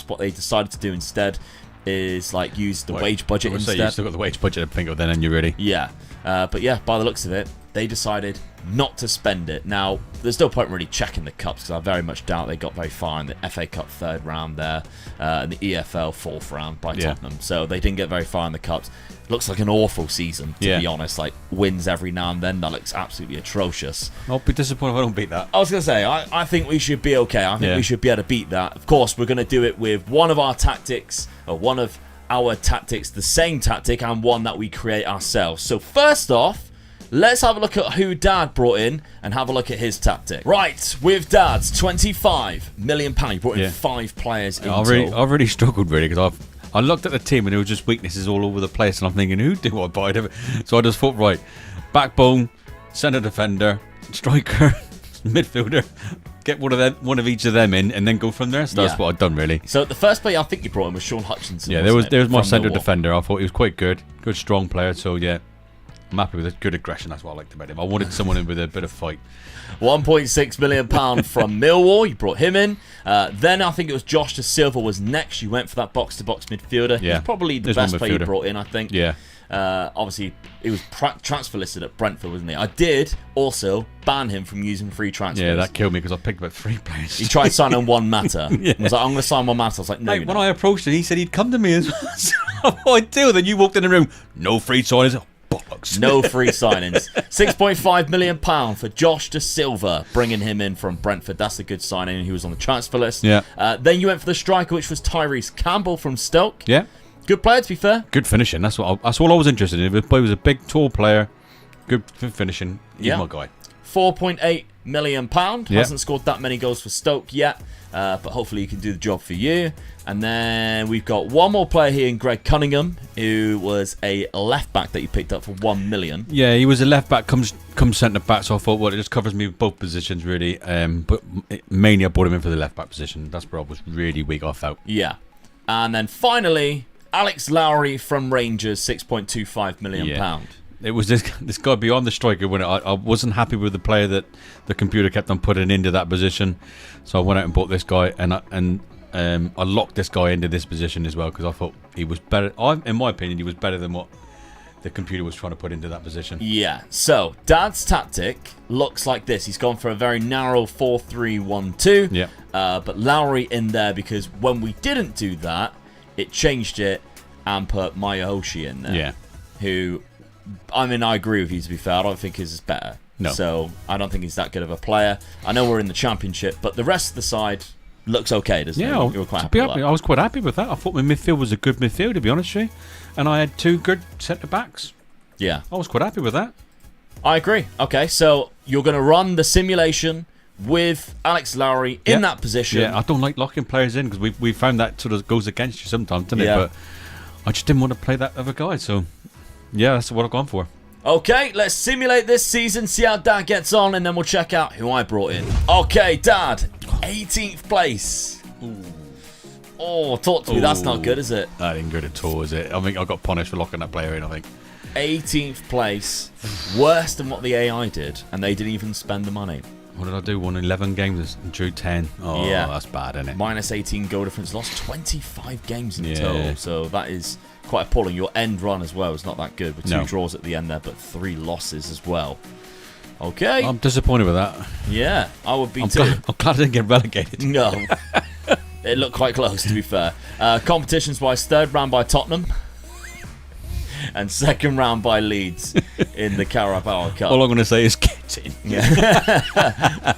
what they decided to do instead, is like use the wage budget instead. You still got the wage budget to think of then, and you're ready. Yeah, but yeah, by the looks of it, they decided not to spend it. Now, there's no point really checking the cups, because I very much doubt they got very far in the FA Cup 3rd round there, and the EFL 4th round by Tottenham. So they didn't get very far in the cups. Looks like an awful season, to be honest. Like, wins every now and then. That looks absolutely atrocious. I'll be disappointed if I don't beat that. I was going to say, I think we should be okay. I think we should be able to beat that. Of course, we're going to do it with one of our tactics, the same tactic, and one that we create ourselves. So first off, let's have a look at who Dad brought in and have a look at his tactic. Right, with Dad's £25 million, he brought in 5 players in total. I've really struggled, really, because I looked at the team and there were just weaknesses all over the place, and I'm thinking, who do I buy? So I just thought, right, backbone, centre defender, striker, midfielder, get one of each of them in, and then go from there. So that's what I've done, really. So the first player I think you brought in was Sean Hutchinson. Yeah, there was my centre defender. I thought he was quite good, strong player. So yeah, I'm happy with it. Good aggression. That's what I liked about him. I wanted someone in with a bit of fight. £1.6 million from Millwall. You brought him in. Then I think it was Josh De Silva was next. You went for that box-to-box midfielder. Yeah. He's probably the best player you brought in, I think. Yeah. Obviously, he was transfer listed at Brentford, wasn't he? I did also ban him from using free transfers. Yeah, that killed me because I picked about 3 players. He tried signing one Mata. He was like, I'm going to sign one Mata. I was like, no, when I approached him, he said he'd come to me as well. So what I do? Then you walked in the room, no free signings. Bollocks. No free signings. £6.5 million for Josh De Silva, bringing him in from Brentford. That's a good signing. He was on the transfer list. Yeah. Then you went for the striker, which was Tyrese Campbell from Stoke. Yeah. Good player, to be fair. Good finishing. That's all I was interested in. He was a big, tall player. Good finishing. He's my guy. £4.8 million. Hasn't scored that many goals for Stoke yet, but hopefully he can do the job for you. And then we've got one more player here in Greg Cunningham, who was a left back that you picked up for £1 million. Yeah, he was a left back, comes centre back. So I thought, well, it just covers me with both positions really. But mainly I brought him in for the left back position. That's where I was really weak. I felt. Yeah, and then finally, Alex Lowry from Rangers, £6.25 million. Yeah. It was this guy beyond the striker. When I wasn't happy with the player that the computer kept on putting into that position, so I went out and bought this guy, and I locked this guy into this position as well because I thought he was better. In my opinion, he was better than what the computer was trying to put into that position. Yeah. So Dad's tactic looks like this. He's gone for a very narrow 4-3-1-2. Yeah. But Lowry in there because when we didn't do that, it changed it and put Mayahoshi in there. Yeah. Who, I mean, I agree with you, to be fair. I don't think his is better. No. So I don't think he's that good of a player. I know we're in the championship, but the rest of the side looks okay, doesn't it? Yeah, you were quite happy with that. I was quite happy with that. I thought my midfield was a good midfield, to be honest with you. And I had 2 good centre-backs. Yeah. I was quite happy with that. I agree. Okay, so you're going to run the simulation with Alex Lowry in that position. Yeah, I don't like locking players in because we found that sort of goes against you sometimes, doesn't it? But I just didn't want to play that other guy, so yeah, that's what I've gone for. Okay, let's simulate this season, see how Dad gets on, and then we'll check out who I brought in. Okay, Dad, 18th place. Ooh. Oh, talk to me. That's not good, is it? That ain't good at all, is it? I think I got punished for locking that player in, I think. 18th place. Worse than what the AI did, and they didn't even spend the money. What did I do? Won 11 games and drew 10. Oh, yeah. That's bad, isn't it? Minus 18 goal difference. Lost 25 games in total. So that is quite appalling. Your end run as well is not that good with 2 draws at the end there, but 3 losses as well. Okay. I'm disappointed with that. Yeah, I would be too. I'm glad I didn't get relegated. No. It looked quite close, to be fair. Competitions-wise, 3rd round by Tottenham. And 2nd round by Leeds in the Carabao Cup. All I'm going to say is get in. Yeah.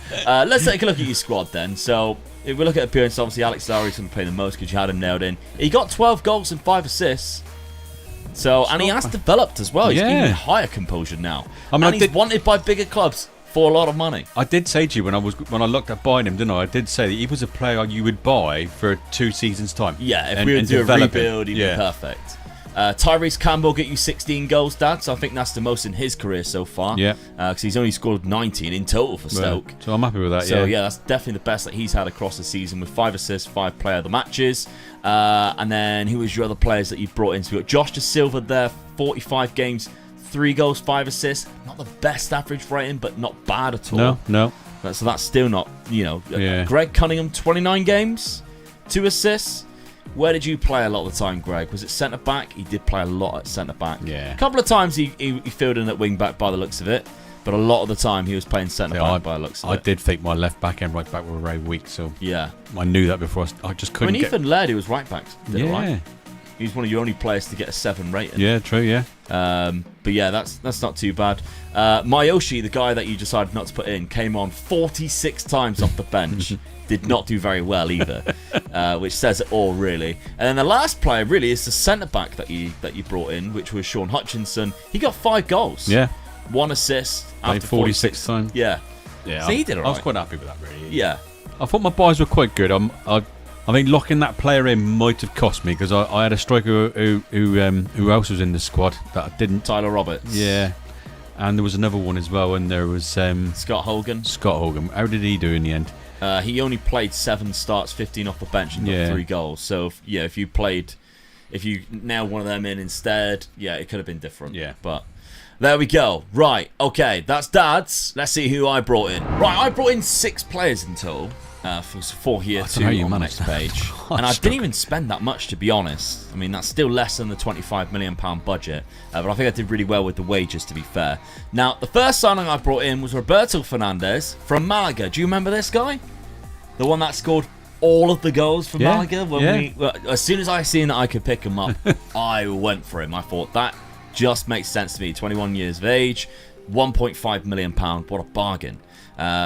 Let's take a look at your squad then. So, if we look at appearance, obviously Alex Lowry's going to play the most because you had him nailed in. He got 12 goals and 5 assists. So, and he has developed as well. He's even higher composure now. I mean, and he's wanted by bigger clubs for a lot of money. I did say to you when I looked at buying him, didn't I? I did say that he was a player you would buy for 2 seasons' time. Yeah, if we were to do a rebuild, he'd be perfect. Tyrese Campbell get you 16 goals, Dad, so I think that's the most in his career so far. Yeah. Because he's only scored 19 in total for Stoke. Well, so I'm happy with that, So, yeah, that's definitely the best that he's had across the season with 5 assists, 5 player of the matches. And then who was your other players that you brought in? So we got Josh De Silva there, 45 games, 3 goals, 5 assists. Not the best average rating, but not bad at all. No. So that's still not, Greg Cunningham, 29 games, 2 assists. Where did you play a lot of the time, Greg? Was it centre-back? He did play a lot at centre-back. Yeah. A couple of times he filled in at wing-back by the looks of it. But a lot of the time he was playing centre-back by the looks of it. I did think my left-back and right-back were very weak, so yeah, I knew that before. I just couldn't Ethan Laird, who was right-back, did right? He's one of your only players to get a 7 rating. Yeah, true, yeah. But yeah, that's not too bad. Mayoshi, the guy that you decided not to put in, came on 46 times off the bench. Did not do very well either, which says it all, really. And then the last player, really, is the centre-back that you brought in, which was Sean Hutchinson. He got 5 goals. Yeah. 1 assist. After 46 times. Yeah. Yeah. So he did all right. I was quite happy with that, really. Yeah. I thought my buys were quite good. I mean, locking that player in might have cost me because I had a striker who else was in the squad that I didn't. Tyler Roberts. Yeah. And there was another one as well, and there was Scott Hogan. How did he do in the end? He only played 7 starts, 15 off the bench, and got 3 goals. So if you nailed one of them in instead, it could have been different. Yeah. But there we go. Right. Okay. That's Dad's. Let's see who I brought in. Right. I brought in 6 players in total. For 4 here, 2 on the next page. And I didn't even spend that much, to be honest. I mean, that's still less than the £25 million budget. But I think I did really well with the wages, to be fair. Now, the first signing I brought in was Roberto Fernandes from Malaga. Do you remember this guy? The one that scored all of the goals for Malaga? As soon as I seen that I could pick him up, I went for him. I thought, that just makes sense to me. 21 years of age, £1.5 million. What a bargain.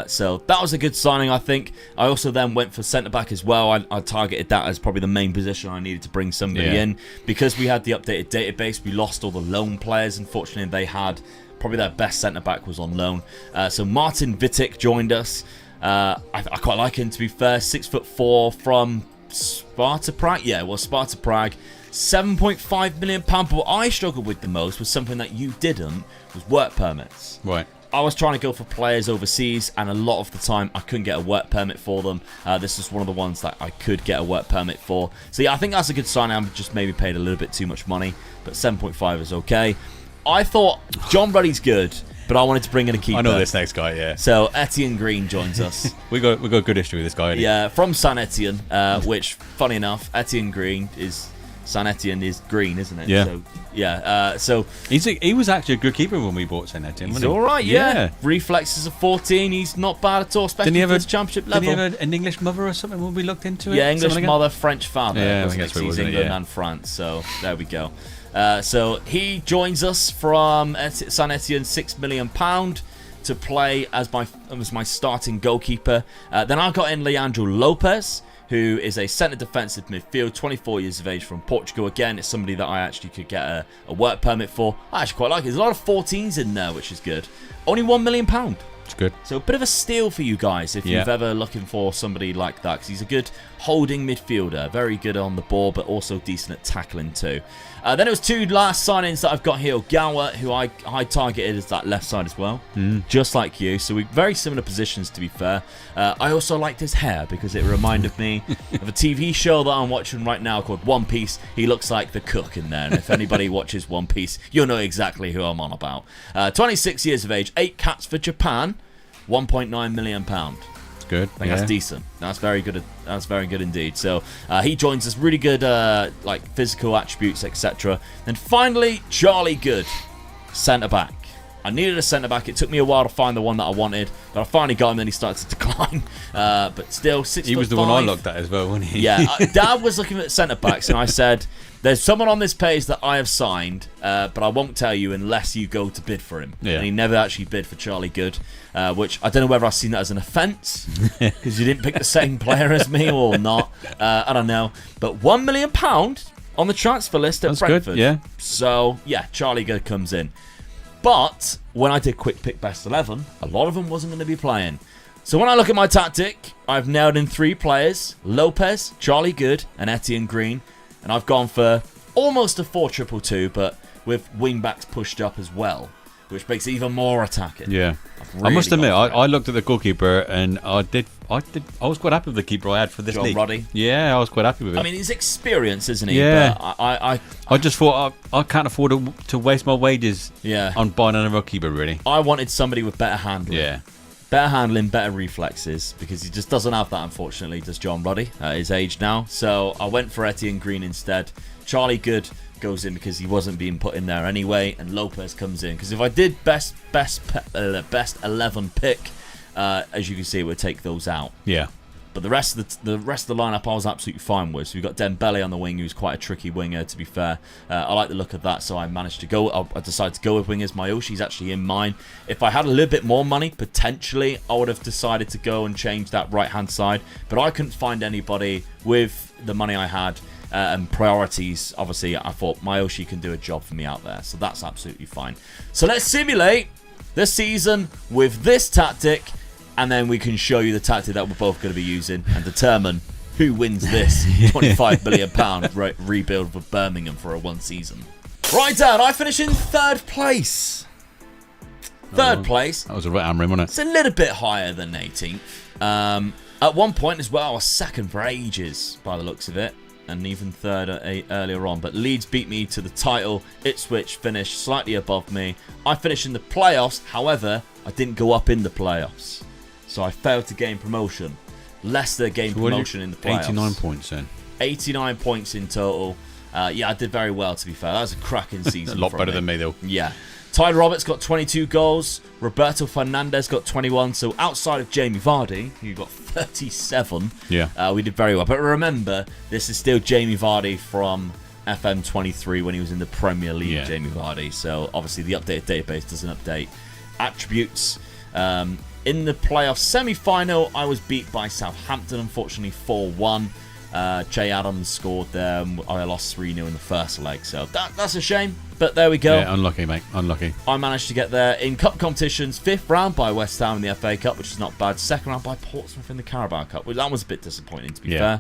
So that was a good signing, I think. I also then went for centre-back as well. I targeted that as probably the main position I needed to bring somebody in. Because we had the updated database, we lost all the loan players. Unfortunately, they had probably their best centre-back was on loan. So Martin Vitic joined us. I quite like him, to be fair. 6'4" from Sparta Prague. Yeah, well, Sparta Prague. £7.5 million. But what I struggled with the most was something that you didn't, was work permits. Right. I was trying to go for players overseas, and a lot of the time I couldn't get a work permit for them. This is one of the ones that I could get a work permit for. So yeah, I think that's a good sign. I just maybe paid a little bit too much money, but 7.5 is okay. I thought John Ruddy's good, but I wanted to bring in a keeper. I know this next guy, yeah. So Etienne Green joins us. we got good history with this guy. Yeah, from Saint Etienne, which, funny enough, Etienne Green is... Saint Etienne is green, isn't it? Yeah. So he was actually a good keeper when we bought Saint Etienne. He's all right. Yeah. Reflexes of 14. He's not bad at all, especially for his championship level. Did he have an English mother or something when we looked into it? Yeah, English mother, French father. Yeah, I think he's England and France. So there we go. So he joins us from Saint Etienne, £6 million to play as my starting goalkeeper. Then I got in Leandro Lopez, who is a centre defensive midfield, 24 years of age, from Portugal. Again, it's somebody that I actually could get a work permit for. I actually quite like it. There's a lot of 14s in there, which is good. Only £1 million. It's good. So a bit of a steal for you guys if you've ever looking for somebody like that, because he's a good holding midfielder, very good on the ball, but also decent at tackling too. Then it was two last signings that I've got here. Gawa, who I targeted as that left side as well, just like you. So we're very similar positions, to be fair. I also liked his hair because it reminded me of a TV show that I'm watching right now called One Piece. He looks like the cook in there. And if anybody watches One Piece, you'll know exactly who I'm on about. 26 years of age, 8 caps for Japan, £1.9 million. Good. I think that's decent. That's very good. That's very good indeed. So he joins us. Really good, like physical attributes, etc. Then finally, Charlie Good, centre back. I needed a centre back. It took me a while to find the one that I wanted, but I finally got him. Then he started to decline. But still, 6'5". He was the one I looked at as well, wasn't he? Yeah. Dad was looking at centre backs, and I said, "There's someone on this page that I have signed, but I won't tell you unless you go to bid for him." Yeah. And he never actually bid for Charlie Good, which I don't know whether I've seen that as an offence because you didn't pick the same player as me or not. I don't know. But £1 million on the transfer list at Brentford. Good, yeah. So, yeah, Charlie Good comes in. But when I did quick pick best 11, a lot of them wasn't going to be playing. So when I look at my tactic, I've nailed in 3 players: Lopez, Charlie Good, and Etienne Green. And I've gone for almost a 4-2-2, but with wing backs pushed up as well, which makes it even more attacking. Yeah. Really I must admit, I looked at the goalkeeper and I was quite happy with the keeper I had for this John league. Roddy. Yeah, I was quite happy with him. I mean, he's experienced, isn't he? Yeah. But I just thought I can't afford to waste my wages Yeah. on buying another keeper, really. I wanted somebody with better handling. Yeah. Better handling, better reflexes, because he just doesn't have that, unfortunately, does John Roddy at his age now. So I went for Etienne Green instead. Charlie Good goes in because he wasn't being put in there anyway, and Lopez comes in because if I did best 11 pick, as you can see, it would take those out. Yeah. But the rest of the lineup I was absolutely fine with. So we've got Dembele on the wing, who's quite a tricky winger, to be fair. I like the look of that, so I managed to go. I decided to go with wingers. Mayoshi's actually in mine. If I had a little bit more money, potentially I would have decided to go and change that right-hand side. But I couldn't find anybody with the money I had and priorities. Obviously, I thought Mayoshi can do a job for me out there, so that's absolutely fine. So let's simulate this season with this tactic, and then we can show you the tactic that we're both going to be using and determine who wins this £25 million rebuild for Birmingham for a 1 season. Right, Dad, I finish in 3rd place. 3rd place. That was a right hammering, wasn't it? It's a little bit higher than 18th. At one point as well, I was 2nd for ages by the looks of it, and even 3rd earlier on. But Leeds beat me to the title. Ipswich finished slightly above me. I finished in the playoffs. However, I didn't go up in the playoffs, so I failed to gain promotion. Leicester gained promotion in the playoffs. 89 points then. 89 points in total. Yeah, I did very well, to be fair. That was a cracking season. A lot better than me, though. Yeah. Tyler Roberts got 22 goals. Roberto Fernandez got 21. So outside of Jamie Vardy, who got 37, we did very well. But remember, this is still Jamie Vardy from FM23 when he was in the Premier League, Jamie Vardy. So obviously the updated database doesn't update attributes. In the playoff semi-final, I was beat by Southampton, unfortunately 4-1. Jay Adams scored there. I lost 3-0 in the first leg, so that's a shame. But there we go. Yeah, unlucky, mate. Unlucky. I managed to get there in cup competitions. 5th round by West Ham in the FA Cup, which is not bad. 2nd round by Portsmouth in the Carabao Cup, which that was a bit disappointing, to be fair.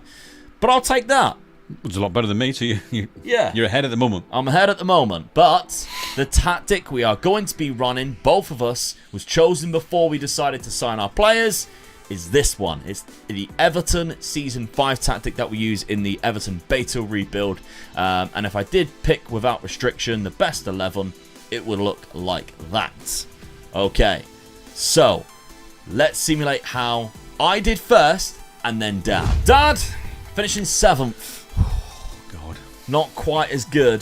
But I'll take that. It's a lot better than me, so you're ahead at the moment. I'm ahead at the moment, but the tactic we are going to be running, both of us, was chosen before we decided to sign our players, is this one. It's the Everton Season 5 tactic that we use in the Everton beta rebuild. And if I did pick without restriction the best 11, it would look like that. Okay, so let's simulate how I did first and then Dad. Dad, finishing 7th. God. Not quite as good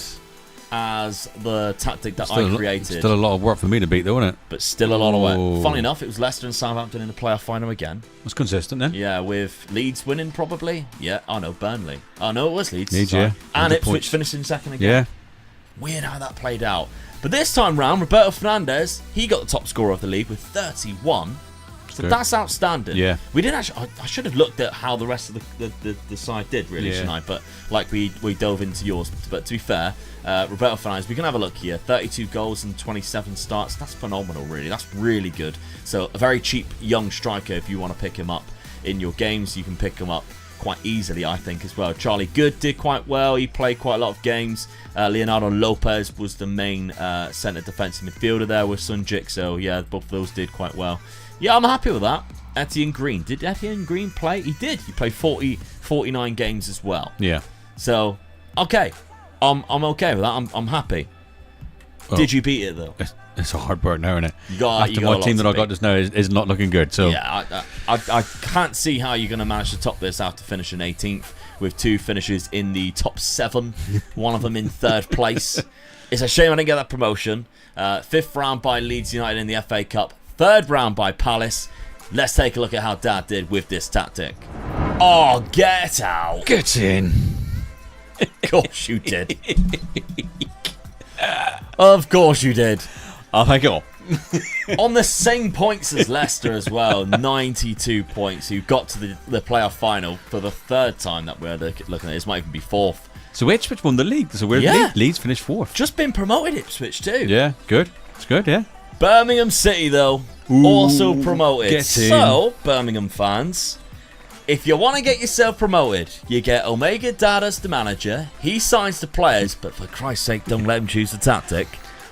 as the tactic that I created. Still a lot of work for me to beat, though, isn't it? But still a lot of work. Funny enough, it was Leicester and Southampton in the playoff final again. That's consistent, then. Yeah, with Leeds winning, probably. Yeah, oh no, Burnley. Oh no, it was Leeds. Leeds, yeah. And Ipswich finishing 2nd again. Yeah. Weird how that played out. But this time round, Roberto Fernandez, he got the top scorer of the league with 31. good. that's outstanding. Yeah. We didn't actually. I should have looked at how the rest of the side did, really, shouldn't I? But like we dove into yours. But to be fair, Roberto Fernandes, we can have a look here. 32 goals and 27 starts. That's phenomenal, really. That's really good. So a very cheap young striker. If you want to pick him up in your games, you can pick him up quite easily, I think, as well. Charlie Good did quite well. He played quite a lot of games. Leonardo Lopez was the main centre defensive midfielder there with Sunjic. So yeah, both of those did quite well. Yeah, I'm happy with that. Etienne Green. Did Etienne Green play? He did. He played 49 games as well. Yeah. So, okay. I'm okay with that. I'm happy. Well, did you beat it, though? It's a hard work now, isn't it? After my team that I got just now is not looking good. So yeah, I can't see how you're going to manage to top this after finishing 18th with 2 finishes in the top 7, one of them in 3rd place. It's a shame I didn't get that promotion. 5th round by Leeds United in the FA Cup. 3rd round by Palace. Let's take a look at how Dad did with this tactic. Oh, get out. get in. Of course you did. Of course you did. I'll take it all. On the same points as Leicester as well, 92 points, who got to the playoff final for the 3rd time that we're looking at. This might even be 4th. So Ipswich won the league. So Leeds finished 4th. Just been promoted, Ipswich too. Yeah, good. It's good, yeah. Birmingham City, though, also promoted. Get in. So, Birmingham fans, if you want to get yourself promoted, you get Omega Dad as the manager. He signs the players, but for Christ's sake, don't let him choose the tactic.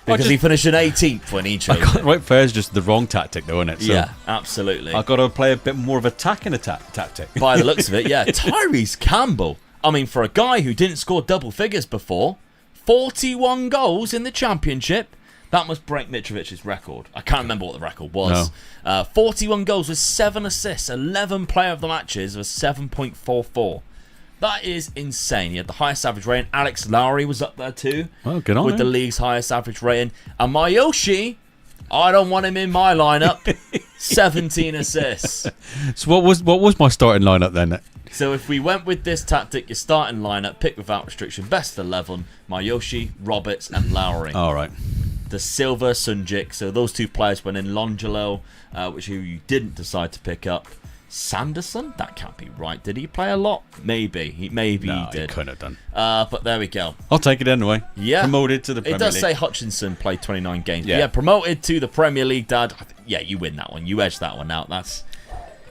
Because he finished in 18th when he chose it. Right, fair is just the wrong tactic, though, isn't it? So Yeah, absolutely. I've got to play a bit more of attacking tactic. By the looks of it, yeah. Tyrese Campbell. I mean, for a guy who didn't score double figures before, 41 goals in the Championship. That must break Mitrovic's record. I can't remember what the record was. No. 41 goals with 7 assists, 11 player of the matches of 7.44. That is insane. He had the highest average rating. Alex Lowry was up there too. Well, good on with him. the league's highest average rating. And Mayoshi, I don't want him in my lineup. 17 assists. So what was my starting lineup then? So if we went with this tactic, your starting lineup, pick without restriction, best 11, Mayoshi, Roberts, and Lowry. All right. The Silva, Sunjic. So those 2 players went in. Longelo, which you didn't decide to pick up. Sanderson? That can't be right. Did he play a lot? Maybe. He did. He couldn't have done. But there we go. I'll take it anyway. Yeah. Promoted to the Premier League. It does League. say Hutchinson played 29 games. Yeah. Yeah, promoted to the Premier League, Dad. Yeah, you win that one. You edged that one out. That's...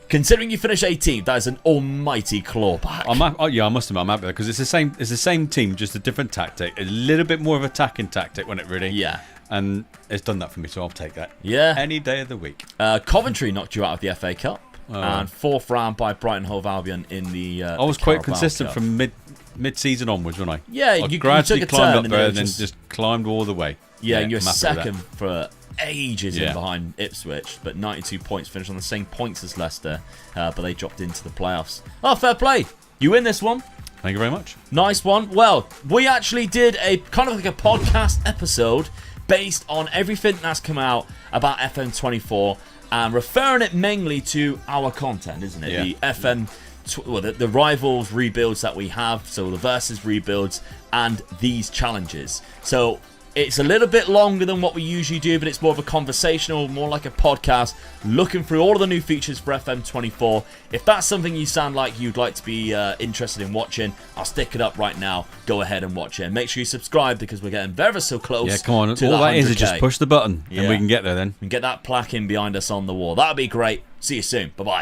Considering you finish 18th, that is an almighty clawback. I must admit, I'm happy because it's the same team, just a different tactic. A little bit more of attacking tactic, wasn't it, really? Yeah. And it's done that for me, so I'll take that. Yeah. Any day of the week. Coventry knocked you out of the FA Cup. And 4th round by Brighton Hove Albion in the I was quite consistent Cup. from mid-season onwards, wasn't I? Yeah, I you gradually took a climbed turn up there and then then just climbed all the way. Yeah, and you're I'm happy with second for ages in Yeah. behind Ipswich, but 92 points, finished on the same points as Leicester, but they dropped into the playoffs. Oh, fair play. You win this one. Thank you very much. Nice one. Well, we actually did a kind of like a podcast episode based on everything that's come out about FM24 and referring it mainly to our content, isn't it? Yeah. The the rivals rebuilds that we have, so the versus rebuilds and these challenges. So it's a little bit longer than what we usually do, but it's more of a conversational, more like a podcast, looking through all of the new features for FM24. If that's something you sound like you'd like to be interested in watching, I'll stick it up right now. Go ahead and watch it. And make sure you subscribe because we're getting very so close. Yeah, come on. To All that is 100K. just push the button and we can get there then. And get that plaque in behind us on the wall. That'd be great. See you soon. Bye-bye.